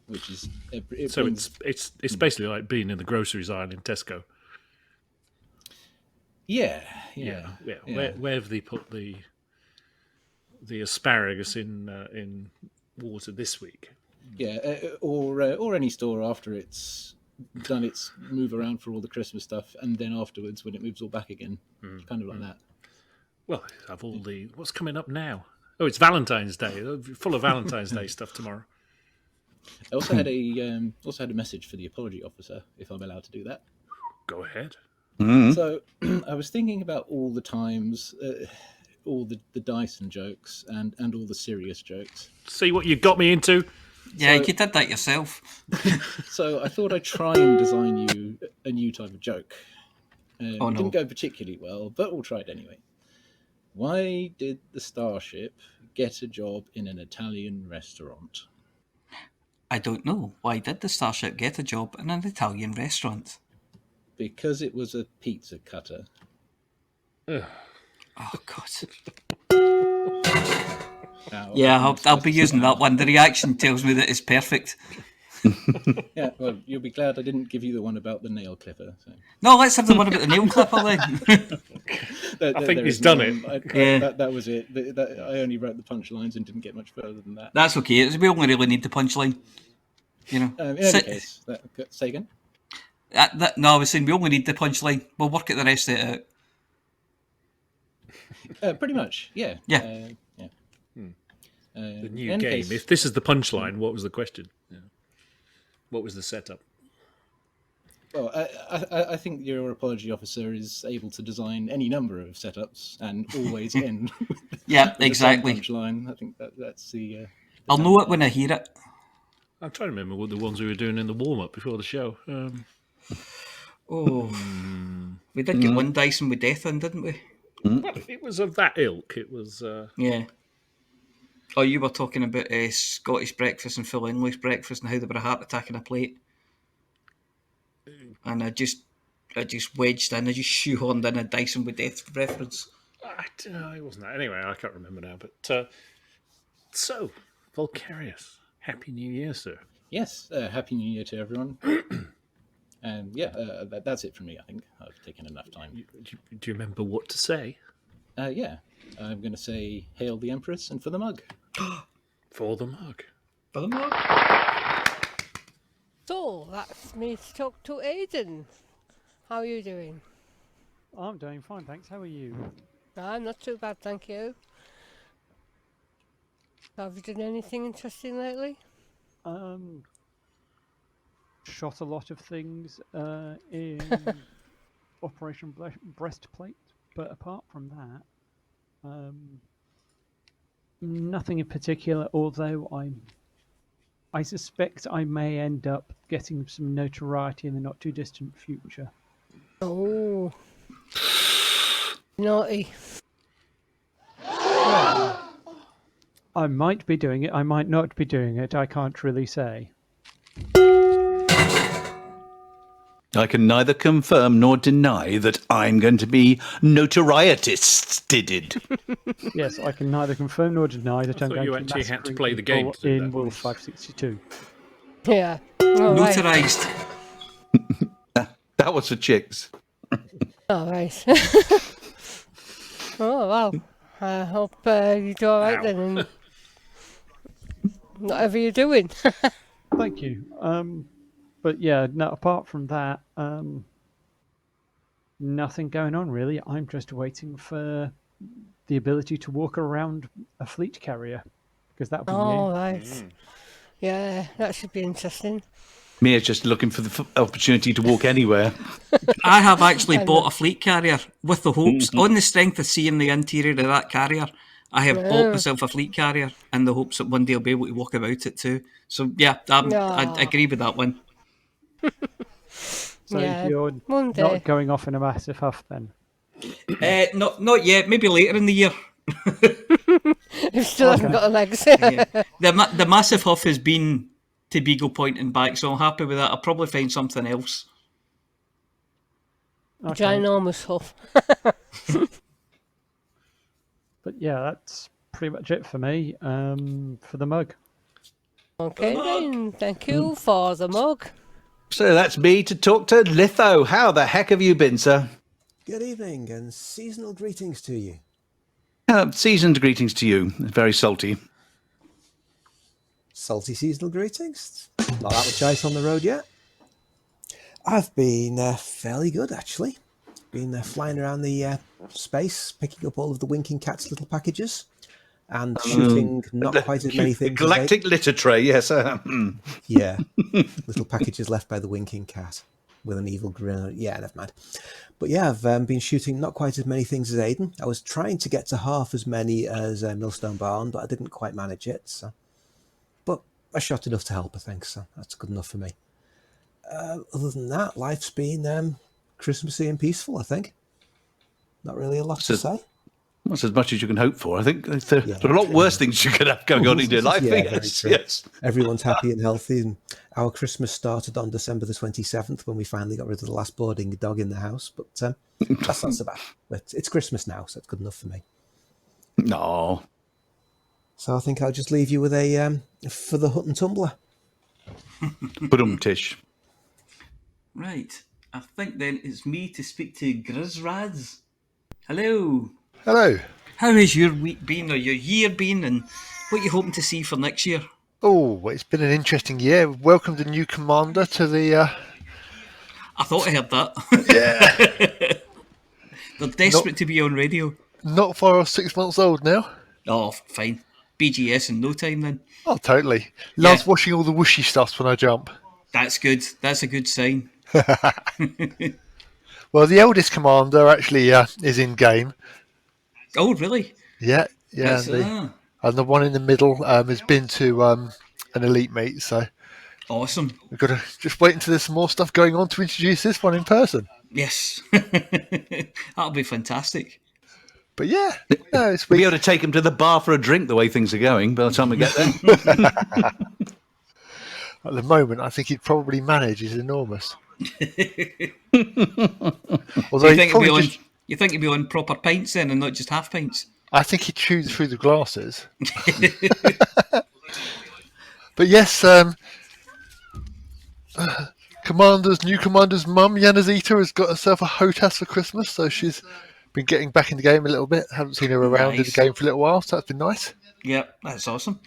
which is it's basically like being in the groceries aisle in Tesco. Yeah. Where have they put the asparagus in water this week? Yeah, or any store after it's done its move around for all the Christmas stuff, and then afterwards when it moves all back again, kind of like that. Well, have all what's coming up now? Oh, it's Valentine's Day. Full of Valentine's Day stuff tomorrow. I also had a message for the apology officer, if I'm allowed to do that. Go ahead. So I was thinking about all the times, all the Dyson jokes and all the serious jokes. See what you got me into? Yeah, you did that yourself. So I thought I'd try and design you a new type of joke. It didn't go particularly well, but we'll try it anyway. Why did the Starship get a job in an Italian restaurant? I don't know. Why did the Starship get a job in an Italian restaurant? Because it was a pizza cutter. Oh, God. Yeah, I'll be using that one. The reaction tells me that it's perfect. Yeah, well, you'll be glad I didn't give you the one about the nail clipper. So. No, let's have the one about the nail clipper then. I think he's done it. That was it. I only wrote the punchlines and didn't get much further than that. That's okay. We only really need the punchline. You know. In any case, say again? No, I was saying we only need the punchline. We'll work at the rest of it out. Pretty much, yeah. Yeah. The new game. If this is the punchline, what was the question? Yeah. What was the setup? Well, I think your apology officer is able to design any number of setups and always end with exactly. the punchline. I think that's the... I'll know it when I hear it. I'm trying to remember what the ones we were doing in the warm-up before the show. We did get one Dyson with death in, didn't we? Well, it was of that ilk. It was... Yeah. Oh, you were talking about Scottish breakfast and full English breakfast and how they were a heart attack in a plate. And I just wedged in, I just shoehorned in a Dyson with death reference. I don't know, it wasn't that. Anyway, I can't remember now. But so, Volcarius, Happy New Year, sir. Yes, Happy New Year to everyone. And that's it from me, I think. I've taken enough time. Do you remember what to say? Yeah. I'm going to say, Hail the Empress and for the mug. For the mug. For the mug. So, that's me to talk to Aidan. How are you doing? I'm doing fine, thanks. How are you? I'm not too bad, thank you. Have you done anything interesting lately? Shot a lot of things in Operation Breastplate, but apart from that, nothing in particular, although I suspect I may end up getting some notoriety in the not too distant future. Oh. Naughty. I might be doing it, I might not be doing it, I can't really say. I can neither confirm nor deny that I'm going to be notorietist-did. Yes, I can neither confirm nor deny that I'm going you actually had to play the game to do in that. World 562. Yeah. Notarized. That was for chicks. Oh, right. Oh, well. I hope you do all right then. And whatever you're doing. Thank you. But yeah, no, apart from that, nothing going on really. I'm just waiting for the ability to walk around a fleet carrier, because that would be new. Right. Yeah, that should be interesting. Mia's just looking for the opportunity to walk anywhere. I have actually bought a fleet carrier with the hopes, on the strength of seeing the interior of that carrier, I have bought myself a fleet carrier in the hopes that one day I'll be able to walk about it too. So yeah, I agree with that one. So you're not going off in a massive huff then? Not yet, maybe later in the year. You still haven't got the legs. The massive huff has been to Beagle Point and back, so I'm happy with that. I'll probably find something else. Okay. Ginormous huff. But yeah, that's pretty much it for me, for the mug. Okay then, thank you for the mug. So that's me to talk to Litho. How the heck have you been, sir? Good evening and seasonal greetings to you. Seasoned greetings to you. Very salty. Salty seasonal greetings? Not that much ice on the road yet? I've been fairly good, actually. Been flying around the space, picking up all of the Winking Cat's little packages. and shooting not quite as many things. Galactic litter tray, yes. Yeah, little packages left by the winking cat with an evil grin. Yeah, never mind. But yeah, I've been shooting not quite as many things as Aidan. I was trying to get to half as many as Millstone Barn, but I didn't quite manage it. So, but I shot enough to help, I think. So that's good enough for me. Other than that, life's been Christmassy and peaceful, I think. Not really a lot to say. That's as much as you can hope for. I think there are a lot worse things you could have going on in your life. Yeah, Yes. Everyone's happy and healthy, and our Christmas started on December the 27th when we finally got rid of the last boarding dog in the house. But that's not so bad. But it's Christmas now, so it's good enough for me. No. So I think I'll just leave you with a for the Hutton Tumbler. Tish. Right. I think then it's me to speak to Grizzrads. Hello. Hello. How has your week been, or your year been, and what are you hoping to see for next year? Oh, it's been an interesting year. We've welcomed a new commander to the... I thought I heard that. Yeah. They're desperate to be on radio. Not 5 or 6 months old now. Oh, fine. BGS in no time then. Oh, totally. Loves washing all the whooshy stuffs when I jump. That's good. That's a good sign. Well, the eldest commander actually is in game. Oh, really? Yeah. And the one in the middle has been to an elite meet, so awesome. We've got to just wait until there's some more stuff going on to introduce this one in person. Yes. That'll be fantastic. But yeah, we'll be able to take him to the bar for a drink the way things are going by the time we get there. At the moment, I think he'd probably manage. He's enormous. Although you think he'd be on proper pints then and not just half pints? I think he'd chew through the glasses. But yes, new commander's mum, Yanazita, has got herself a HOTAS for Christmas, so she's been getting back in the game a little bit. Haven't seen her around in the game for a little while, so that's been nice. Yeah, that's awesome.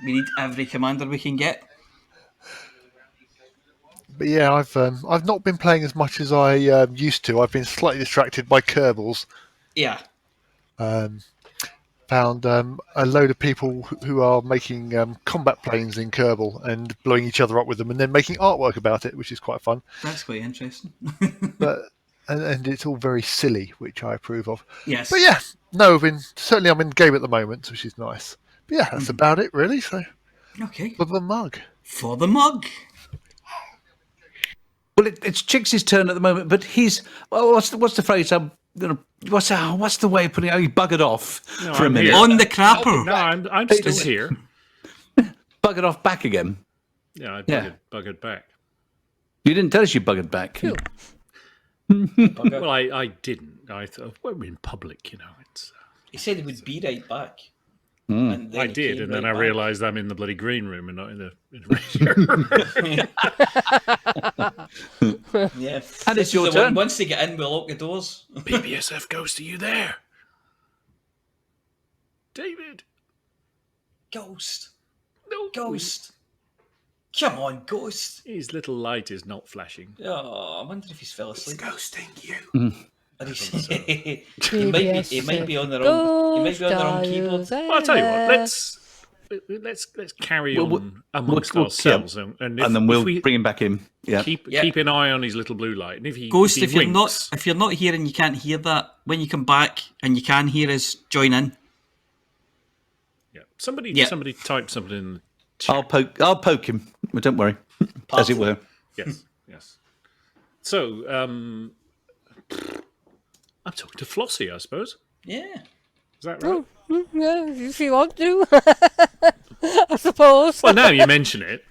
We need every commander we can get. But yeah, I've not been playing as much as I used to. I've been slightly distracted by Kerbals. Yeah. Found a load of people who are making combat planes in Kerbal and blowing each other up with them, and then making artwork about it, which is quite fun. That's quite interesting. But and it's all very silly, which I approve of. Yes. But yeah, no, I'm in the game at the moment, which is nice. But yeah, that's about it, really. So. Okay. For the mug. For the mug. Well, it's Chicks' turn at the moment, but he's what's the phrase? What's the way of putting it? He buggered off for a minute. On the crapper. No, I'm still here. Buggered off back again. Yeah, I buggered back. You didn't tell us you buggered back. Cool. Well, I didn't. I thought, well, we're in public, you know. It's. He said he would be right back. And I did, and then I realised I'm in the bloody green room and not in the radio room. Yeah. And it's your turn. Once they get in, we'll lock the doors. PBSF Ghost, are you there? David. Ghost. No. Ghost. Come on, Ghost. His little light is not flashing. Oh, I wonder if he's fell asleep. He's ghosting you. He might be on the wrong keyboard. Well, I'll tell you what. Let's carry on amongst ourselves, and then we'll bring him back in. Yeah. Keep an eye on his little blue light. And if he Ghost, if you're not here and you can't hear that, when you come back and you can hear us, join in. Yeah. Somebody type something in the chat. I'll poke him. Well, don't worry, as it were. Yes. So, I'm talking to Flossy, I suppose. Yeah. Is that right? Yeah, if you want to. I suppose. Well, now you mention it.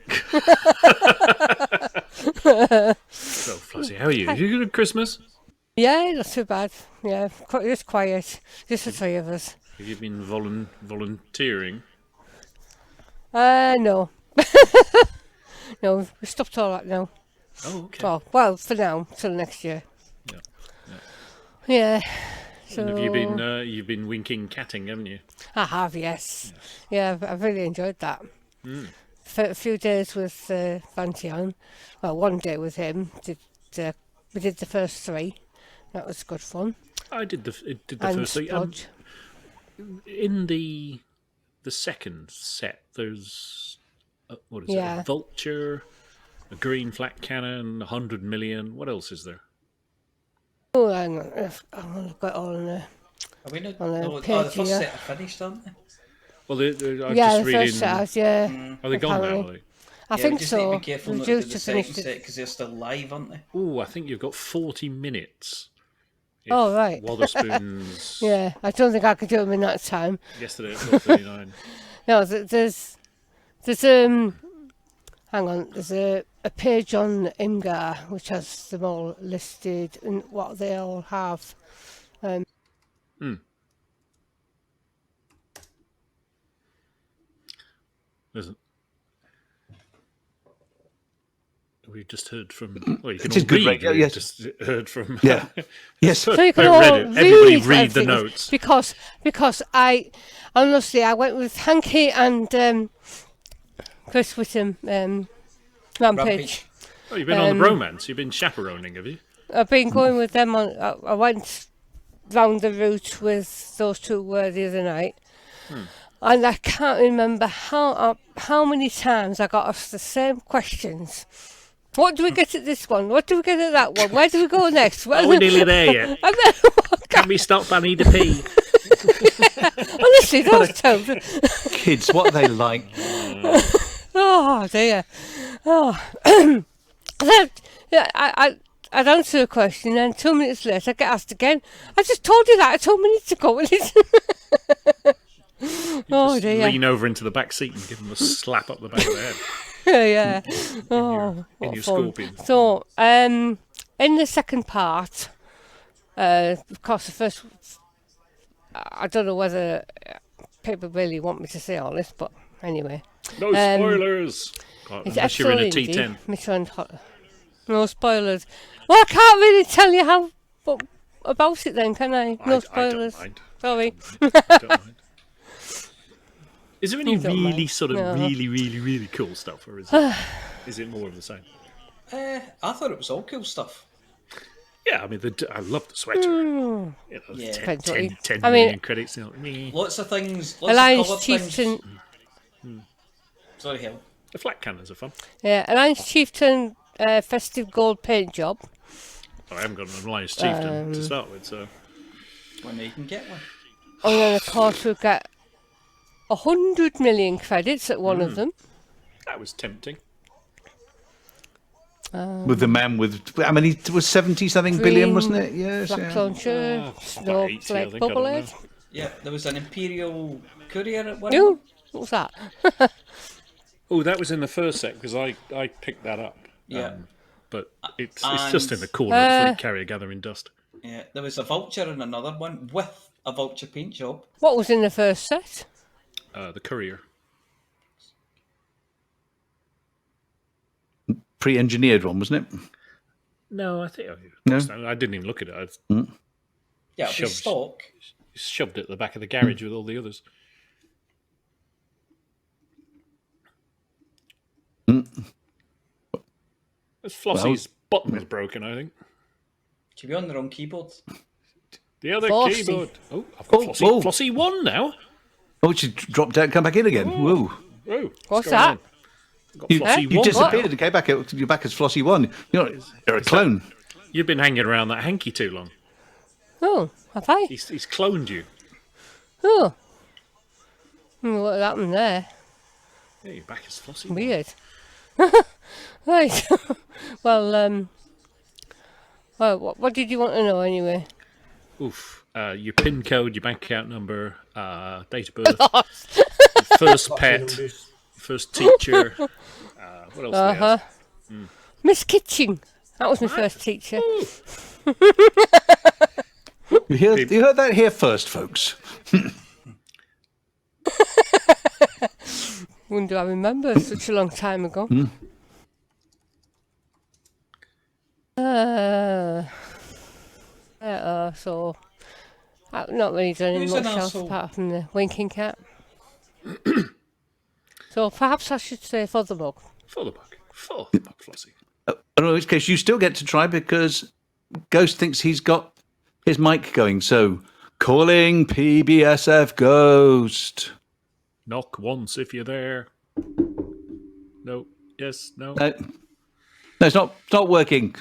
So, Flossy, how are you? Did you get a good Christmas? Yeah, not too bad. Yeah, just quiet. Just the three of us. Have you been volunteering? No. No, we stopped all that now. Oh, okay. Well, for now, till next year. Yeah. So and have you've been winking catting, haven't you? I have, yes. Yeah, I've really enjoyed that. For a few days with Banter, well, one day with him. We did the first three. That was good fun. I did the first three. in the second set, there's what is it? Yeah. A vulture, a green flak cannon, 100 million. What else is there? Oh, hang on. I've got it all on there. Are we not? On a No, page the first here. set are finished, aren't they? Well, I'm Yeah, just the reading. first set has, yeah. Are they gone now? apparently. Are they? I Yeah, think we just so. need to be careful They're not due to do the to second finish set it. because they're still live, aren't they? Oh, I think you've got 40 minutes. If Oh, right. Watherspoon's Yeah, I don't think I could do them in that time. yesterday at 12:39. No, there's hang on, there's a page on Imgar which has them all listed and what they all have. Listen. We just heard from. Well, you can It is all good read. radio, We yes. just heard from. Yeah. Yes. So you can I all read it. Everybody read the everything, notes. because I honestly I went with Hanky and Chris Whittam Rampage. Oh, you've been on the romance. You've been chaperoning, have you? I've been going with them on. I went round the route with those two the other night, and I can't remember how many times I got asked the same questions. What do we get at this one? What do we get at that one? Where do we go next? Are we nearly there yet? And then, Can we stop Bunny to pee? honestly, those two. Kids, what are they like? Oh dear. Oh. Then, yeah, I'd answer a question, and 2 minutes later I get asked again. I just told you that 2 minutes ago. Oh dear. Lean over into the back seat and give them a slap up the back of the head. Yeah. Oh, in what your fun. scorpion. So, in the second part, of course, the first. I don't know whether people really want me to say all this, but anyway. No spoilers. It's Unless you're in a excellent T10. indie, Mr. Hot. No spoilers. Well, I can't really tell you how about it then, can I? No spoilers. I don't mind. Sorry. I don't mind. Is there any You don't really mind. sort of No. really cool stuff, or is it more of the same? I thought it was all cool stuff. Yeah, I mean, I love the sweater. Mm. You know, Yeah. 10 I mean- million credits. You know, meh. Lots of things. Lots Alliance of coloured Chieftain. things. Sorry, Helen. The flat cannons are fun. Yeah, Alliance Chieftain festive gold paint job. I haven't got an Alliance Chieftain to start with, so. Well, now you can get one. And then, of course, we've got 100 million credits at one of them. That was tempting. With the man with, I mean, it was 70-something billion, wasn't it? Yes. Black Yeah. launcher, about 80, I snowflake think, I don't bubblehead. know. Yeah, there was an Imperial courier at one. No, what was that? Oh, that was in the first set because I picked that up. Yeah. But it's just in the corner of Fleet Carrier Gathering Dust. Yeah, there was a vulture in another one with a vulture paint job. What was in the first set? The Courier. Pre-engineered one, wasn't it? No, I think No? I didn't even look at it. I Yeah, it was Shoved. stock. shoved it at the back of the garage with all the others. Flossy's button is broken, I think. Should be on the wrong keyboard. The other Flossy. keyboard. Oh, I've got Flossy. whoa. Flossy 1 now. Oh, she dropped out and come back in again. Whoa. Whoa, What's going that? on? Got You, Flossy you 1. disappeared and came back. You're back as Flossy 1. You're a clone. You've been hanging around that hanky too long. Oh, have I? He's cloned you. Oh. What happened there? Yeah, you're back as Flossy. Weird. Right. Well, what did you want to know anyway? Oof. Your PIN code, your bank account number, date of birth, your first pet, first teacher. What else? Did they ask? Miss Kitchen. That was my first teacher. You heard that here first, folks. Wonder I remember such a long time ago. So I've not really done Who's much an else arsehole? apart from the winking cat. So perhaps I should say for the mug. For the bug, Flossie. In which case, you still get to try because Ghost thinks he's got his mic going. So, Calling PBSF Ghost. Knock once if you're there. No. Yes. No. No, it's not working.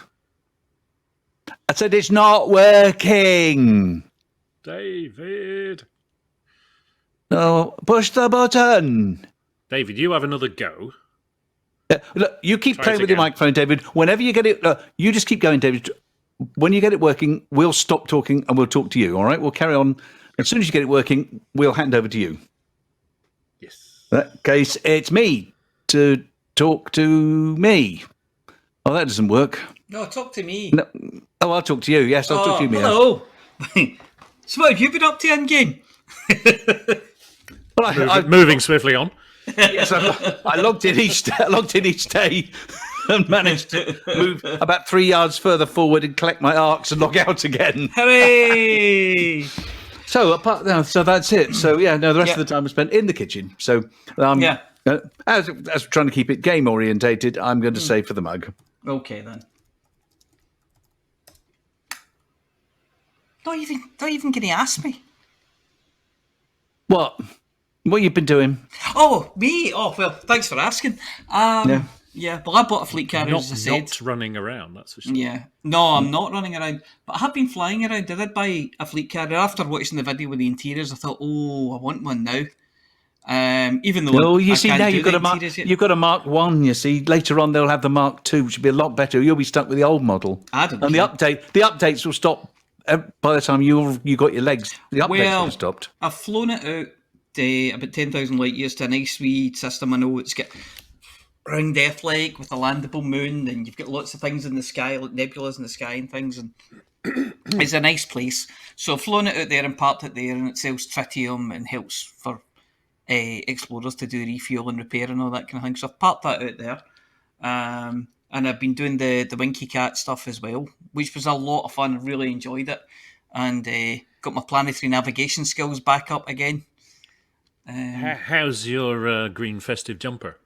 I said it's not working. David. No, push the button. David, you have another go. Look, you keep Try playing it with your again. microphone, David. Whenever you get it, you just keep going, David. When you get it working, we'll stop talking and we'll talk to you. All right, we'll carry on. As soon as you get it working, we'll hand over to you. Yes. In that case, it's me to talk to me. Oh, that doesn't work. No, talk to me. No. Oh, I'll talk to you. Yes, I'll talk to you, Mia. Hello. So what have you been up to in game? Well, Moving swiftly on. Yes, I logged in each day and managed to move about 3 yards further forward and collect my arcs and log out again. Hooray! So that's it. So the rest of the time I spent in the kitchen. So as we're trying to keep it game orientated, I'm going to say for the mug. Okay then. Not even going to ask me. What you've been doing? Oh, me? Oh, well, thanks for asking. Yeah, well, I bought a fleet carrier, as I said. Not running around, that's for sure. Yeah. No, I'm not running around. But I have been flying around. I did buy a fleet carrier. After watching the video with the interiors, I thought, I want one now. Even though you I see can't now do you've got the a mark. interiors yet. You've got a Mark 1. You see, later on they'll have the Mark 2, which will be a lot better. You'll be stuck with the old model. I don't and care. the updates will stop by the time you got your legs. The updates will have stopped. I've flown it out about 10,000 light years to a nice wee system. I know it's got round Earth-like with a landable moon, and you've got lots of things in the sky, like nebulas in the sky and things, and it's a nice place. So I've flown it out there and parked it there, and it sells tritium and helps for explorers to do refuel and repair and all that kind of thing. So I've parked that out there, and I've been doing the Winky Cat stuff as well, which was a lot of fun. I really enjoyed it, and got my planetary navigation skills back up again. How's your green festive jumper?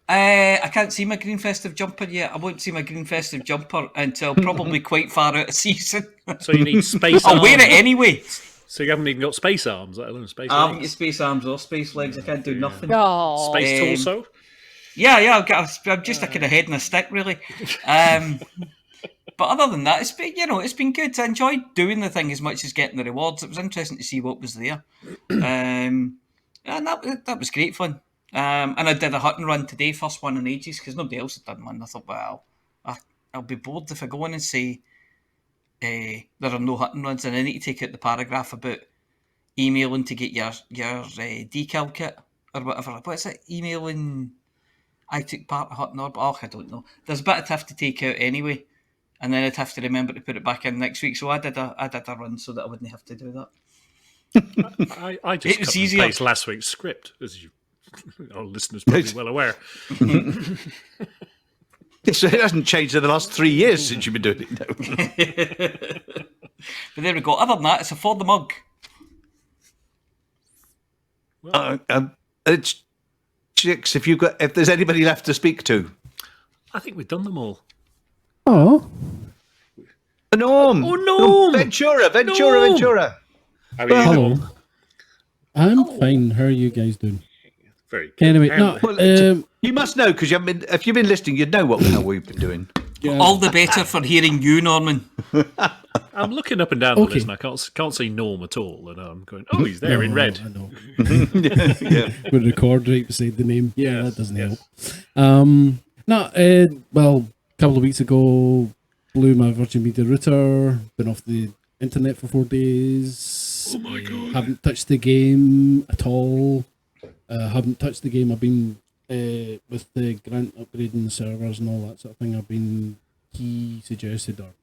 I can't see my green festive jumper yet. I won't see my green festive jumper until probably quite far out of season. So you need space I'll arms. wear it anyway. So you haven't even got space arms, let alone space I haven't got legs? space arms or space legs. I can't do nothing. No. Space torso? Yeah, I'm just a kind of head and a stick, really. But other than that, it's been good. I enjoyed doing the thing as much as getting the rewards. It was interesting to see what was there. And that was great fun. And I did a Hutton run today, first one in ages, because nobody else had done one. I thought, well, I'll be bored if I go in and say there are no Hutton runs, and I need to take out the paragraph about emailing to get your decal kit or whatever. What's it? Emailing. I took part of Hutton Orbital. I don't know. There's a bit I'd have to take out anyway, and then I'd have to remember to put it back in next week. So I did a run so that I wouldn't have to do that. I just It was cut and easier. paste last week's script, as our listeners probably well aware. So it hasn't changed in the last 3 years since you've been doing it. No. But there we go. Other than that, it's a for the mug. It's chicks. If there's anybody left to speak to, I think we've done them all. Oh, Norm. Oh, Norm. Ventura. How are you? hello. I'm fine. How are you guys doing? Very good. Anyway, How- no. You must know because if you've been listening, you'd know how we've been doing. All the better for hearing you, Norman. I'm looking up and down the Okay. list and I can't see Norm at all. And I'm going, oh, he's there in red. I know. Yeah. With record right beside the name. Yeah, that doesn't help. Well, a couple of weeks ago, blew my Virgin Media router. Been off the internet for 4 days. Oh my God. Haven't touched the game at all. Haven't touched the game. I've been with the grant upgrading servers and all that sort of thing. He suggested, or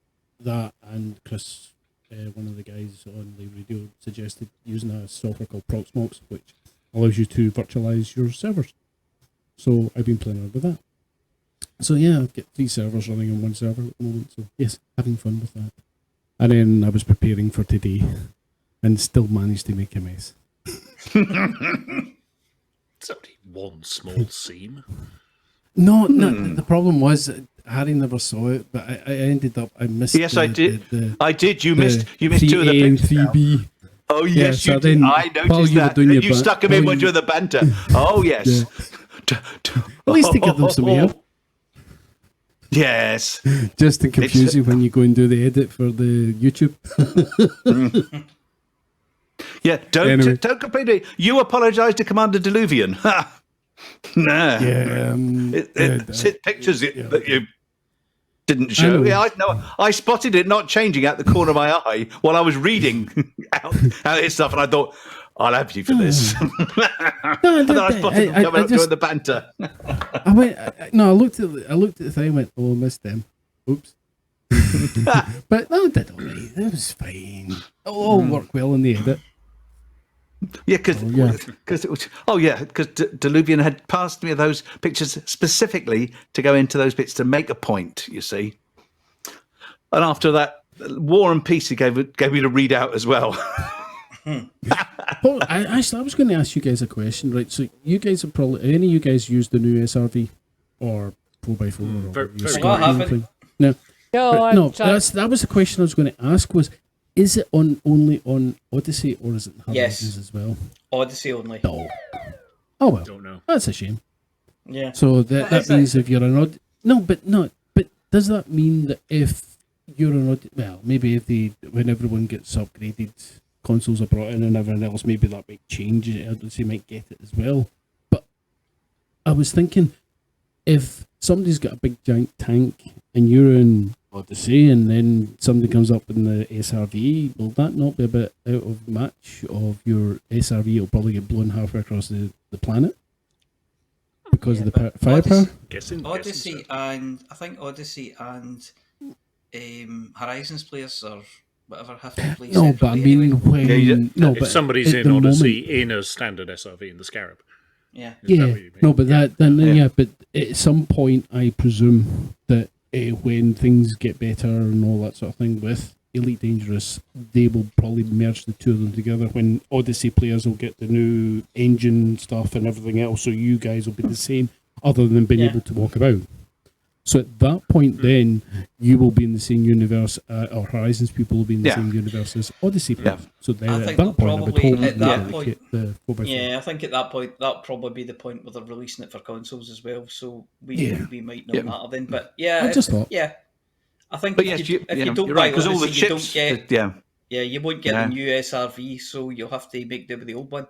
that and Chris, one of the guys on the radio, suggested using a software called Proxmox, which allows you to virtualize your servers. So I've been playing around with that. So yeah, I've got 3 servers running on one server at the moment. So yes, having fun with that. And then I was preparing for today and still managed to make a mess. It's only one small seam. No, the problem was Harry never saw it, but I ended up, I missed Yes, I did. I did. You missed 2 of the 3A and bits. 3B. Oh, yes, so you then, did. I while noticed you were that. doing your You stuck them in when you were the banter. Oh, yes. At least to give them some air. Yes. Just to confuse you when you go and do the edit for the YouTube. Yeah, don't completely. You apologise to Commander Diluvian. Nah. Yeah. It's pictures that you didn't show. I spotted it not changing out the corner of my eye while I was reading out his stuff, and I thought, I'll have you for this. And then I spotted them coming up during the banter. I looked at the thing and went, oh, I missed them. Oops. But no, it did all right. It was fine. It'll all work well in the edit. Yeah, because Diluvian had passed me those pictures specifically to go into those bits to make a point, you see. And after that, War and Peace, he gave me to read out as well. Paul, I was going to ask you guys a question, right? So you guys have probably, any of you guys used the new SRV or 4x4? I haven't. No. That was the question I was going to ask was, is it only on Odyssey or is it Horizons as well? Odyssey only. No. Oh well. Don't know. That's a shame. Yeah. So that means if you're an but does that mean that if you're an maybe when everyone gets upgraded, consoles are brought in and everything else, maybe that might change it. Odyssey might get it as well. But I was thinking, if somebody's got a big giant tank and you're in Odyssey and then somebody comes up in the SRV, will that not be a bit out of match of your SRV? It'll probably get blown halfway across the planet because of the firepower. Odyssey and I think Odyssey and Horizons players or whatever have to play. No, but I mean when if somebody's in Odyssey in a standard SRV in the Scarab. Yeah. But at some point I presume that when things get better and all that sort of thing with Elite Dangerous, they will probably merge the two of them together when Odyssey players will get the new engine stuff and everything else, so you guys will be the same other than being able to walk about. So at that point then, you will be in the same universe, or Horizons people will be in the same universe as Odyssey players. Yeah. So then at that point, I think at that point, that'll probably be the point where they're releasing it for consoles as well. So we might not matter then. But I just thought, I think if you don't buy Odyssey, all the chips, you don't get, you won't get the new SRV, so you'll have to make do with the old one.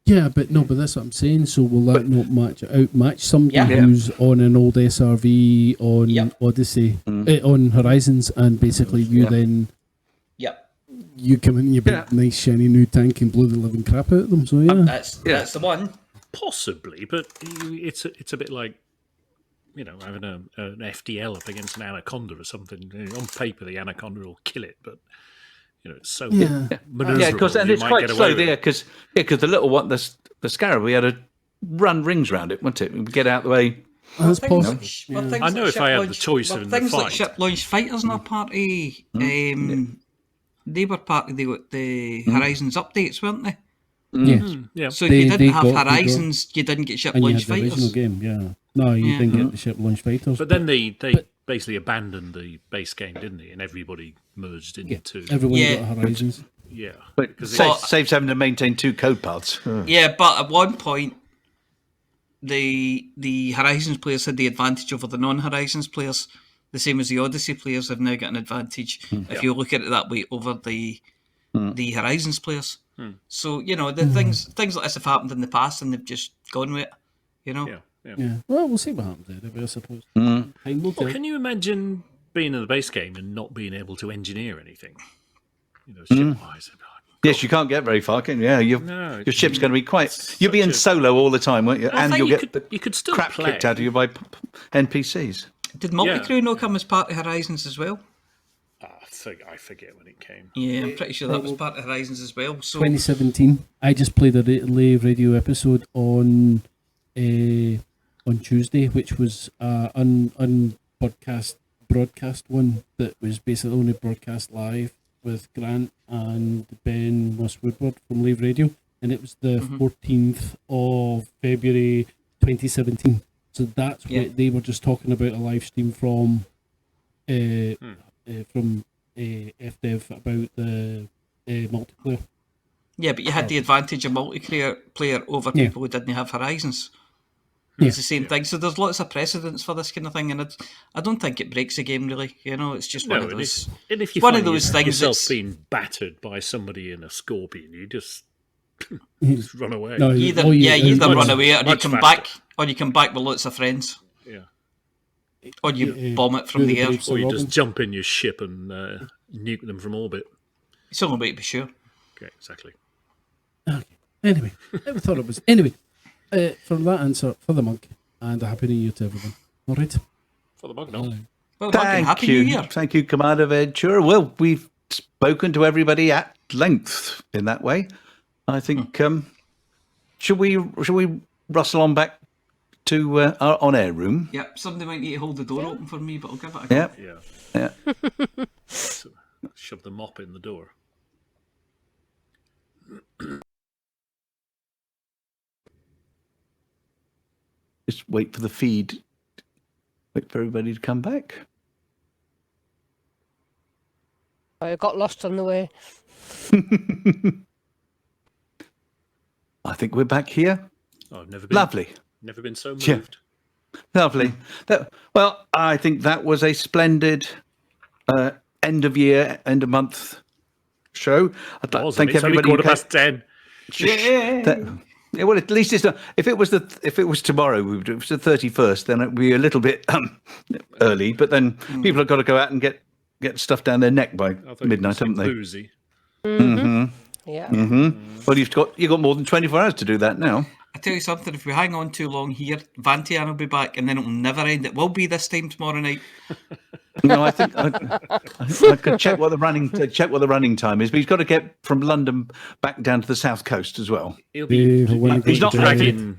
Yeah, but that's what I'm saying. So will that not outmatch somebody who's on an old SRV on Odyssey, on Horizons, and basically you then you come in your big nice shiny new tank and blow the living crap out of them. So that's the one. Possibly, but it's a bit like having an FDL up against an Anaconda or something. On paper, the Anaconda will kill it, but. It's so because it's quite slow there because the little one, the Scarab, we had to run rings around it, wasn't it? We'd get out the way. That's possible. I know if I had the choice in the fight. Things like ship launch fighters and a party, they were part of the Horizons updates, weren't they? Yeah. So if you didn't have Horizons, you didn't get ship launch fighters. Original game, No, you didn't get the ship launch fighters. But then they basically abandoned the base game, didn't they? And everybody merged into everyone got Horizons. Yeah, but saves having to maintain two code paths. Yeah, but at one point, the Horizons players had the advantage over the non-Horizons players, the same as the Odyssey players have now got an advantage. If you look at it that way, over the Horizons players. So the things like this have happened in the past, and they've just gone with it. Yeah. Well, we'll see what happens there, I suppose. Well, can you imagine being in the base game and not being able to engineer anything? Ship-wise. Yes, you can't get very far, can you? Yeah, your ship's going to be quite. You'll be in solo all the time, won't you? And you'll get you could still crap play. kicked out of you by NPCs. Did Multicrew not come as part of Horizons as well? I forget when it came. Yeah, I'm pretty sure that was part of Horizons as well. So 2017. I just played a Live Radio episode on Tuesday, which was broadcast one that was basically only broadcast live with Grant and Ben Moss Woodward from Live Radio, and it was the 14th of February 2017. So that's what they were just talking about, a live stream from FDev about the multiplayer. Yeah, but you had the advantage of multiplayer over people who didn't have Horizons. It's the same thing. So there's lots of precedents for this kind of thing, and I don't think it breaks a game really. It's just one of those. And if you one find of those things yourself that's being battered by somebody in a Scorpion, you just run away. you either run away, or you come back, with lots of friends. Yeah. Or you bomb it from the air, or you just jump in your ship and nuke them from orbit. It's only way to be sure. Okay, exactly. Okay. Anyway, I thought it was for that answer, for the mug, and a happy new year to everyone. All right. For the mug, no. Well, Thank you, Commander Ventura. Well, we've spoken to everybody at length in that way. I think. Should we rustle on back to our on-air room? Yep. Somebody might need to hold the door open for me, but I'll give it a go. Yeah. So, shove the mop in the door. Just wait for the feed. Wait for everybody to come back. I got lost on the way. I think we're back here. Oh, I've never been. Lovely. Never been so moved. Yeah. Lovely. Well, I think that was a splendid end of year, end of month show. I'd like to thank everybody. It's only 10:15. Yeah, well, at least it's not. If it was tomorrow, if it was the 31st, then it'd be a little bit early. But then people have got to go out and get stuff down their neck by midnight, haven't they? Boozy. Yeah. Well, you've got more than 24 hours to do that now. I tell you something, if we hang on too long here, Vantian will be back, and then it'll never end. It will be this time tomorrow night. No, I think I could check what the running time is, but he's got to get from London back down to the south coast as well. He's not dragging.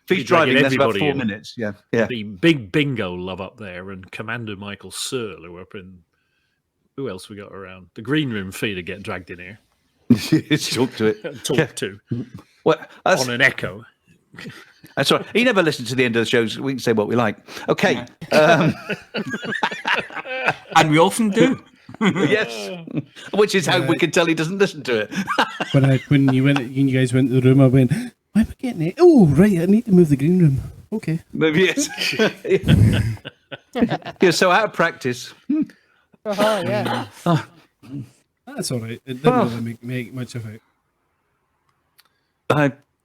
If he's driving, that's about 4 minutes. Yeah. The big bingo love up there, and Commander Michael Searle, who are up in. Who else we got around? The green room feeder get dragged in here. Talk to it. Talk to. Well, on an echo. That's right. He never listens to the end of the shows. We can say what we like. Okay. And we often do. Yes. Which is how we can tell he doesn't listen to it. when you guys went to the room, I went, why am I getting it? Oh, right, I need to move the green room. Okay. Maybe yes. You're so out of practice. Oh, yeah. That's all right. It didn't really make much of it.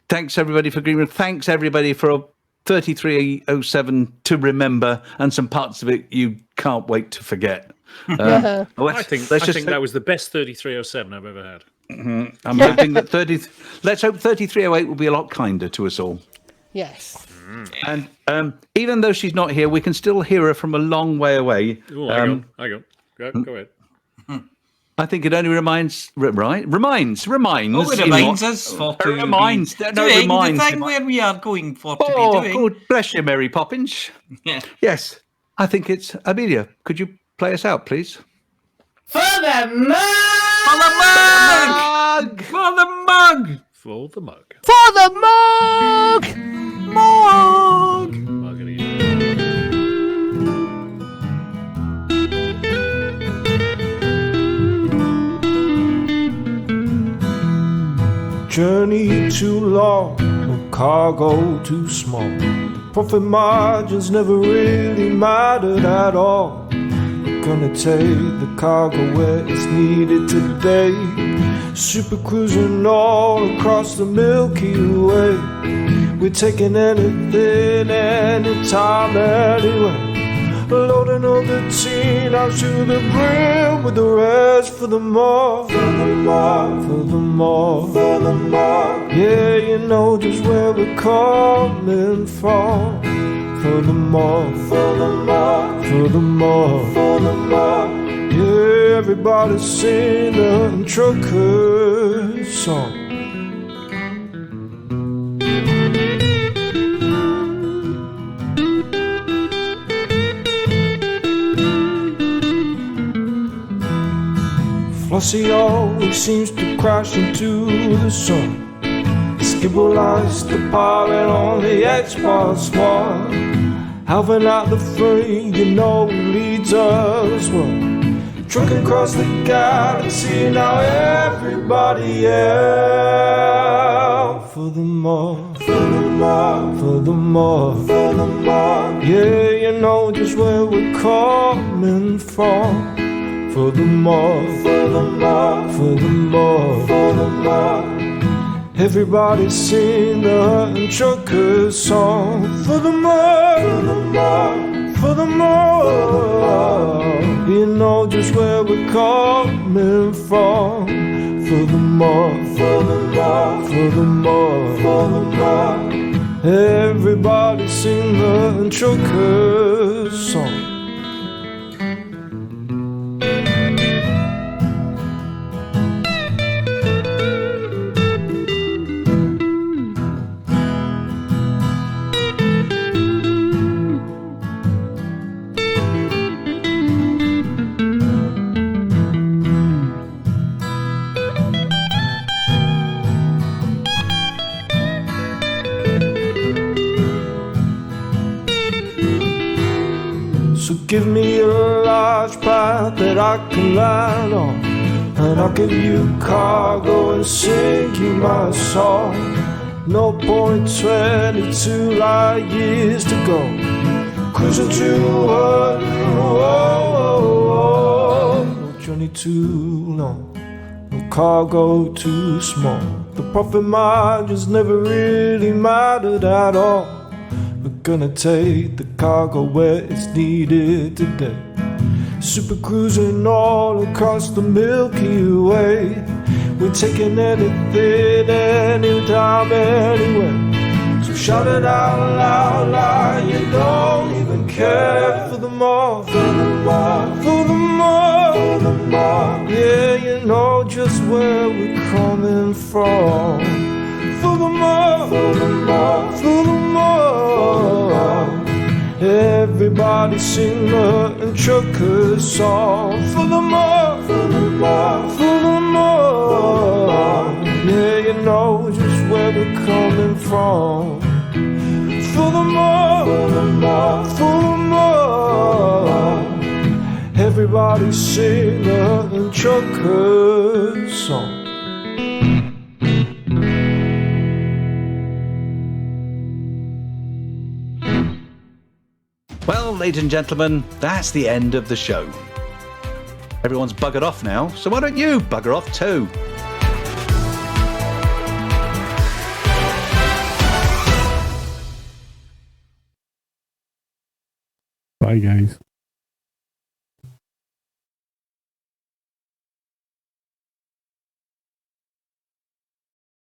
Thanks, everybody, for agreeing. Thanks, everybody, for 3307 to remember, and some parts of it you can't wait to forget. I think that was the best 3307 I've ever had. I'm hoping that let's hope 3308 will be a lot kinder to us all. Yes. And even though she's not here, we can still hear her from a long way away. Oh, hang on. Go ahead. I think it only reminds. Oh, it reminds us for to reminds. Doing reminds the thing where we are going for to be doing. God bless you, Mary Poppins. Yeah. Yes, I think it's Amelia. Could you play us out, please? For the mug! For the mug! For the mug! For the mug! For the mug! Mug! Journey too long, or cargo too small. The profit margins never really mattered at all. We're gonna take the cargo where it's needed today. Super cruising all across the Milky Way. We're taking anything, anytime, anywhere. Loading all the teen out to the brim with the rest for the more. For the more, for the more, for the more. Yeah, you know just where we're coming from. For the more, for the more, for the more, for the more. Yeah, everybody sing the trucker song. Flossy always seems to crash into the sun. Skibble lights the pilot on the Xbox One. Alvin out the frame, you know he leads us well. trucking across the galaxy. Now everybody yell for the more, for the more, for the more, for the more. Yeah, you know just where we're coming from. For the more, for the more, for the more, for the more. Everybody sing the Hutton Truckers song. For the more, for the more, for the more. You know just where we're coming from. For the more, for the more, for the more, for the more. Everybody sing the Hutton Truckers song. Give me a large path that I can land on, and I'll give you cargo and sing you my song. No point 22 light years to go, cruising to Hutton. No journey too long, no cargo too small. The profit margins never really mattered at all. We're gonna take the cargo where it's needed today. Super cruising all across the Milky Way. We're taking anything, anytime, anywhere. So shout it out loud like you don't even care. For the more, for the more, for the more, for the more. Yeah, you know just where we're coming from. For the more, for the more, for the more. Everybody sing the Hutton Truckers song. For the more, for the more, for the more. Yeah, you know just where we're coming from. For the more, for the more, for the more. Everybody sing the Hutton Truckers song. Well, ladies and gentlemen, that's the end of the show. Everyone's buggered off now, so why don't you bugger off too? Bye, guys.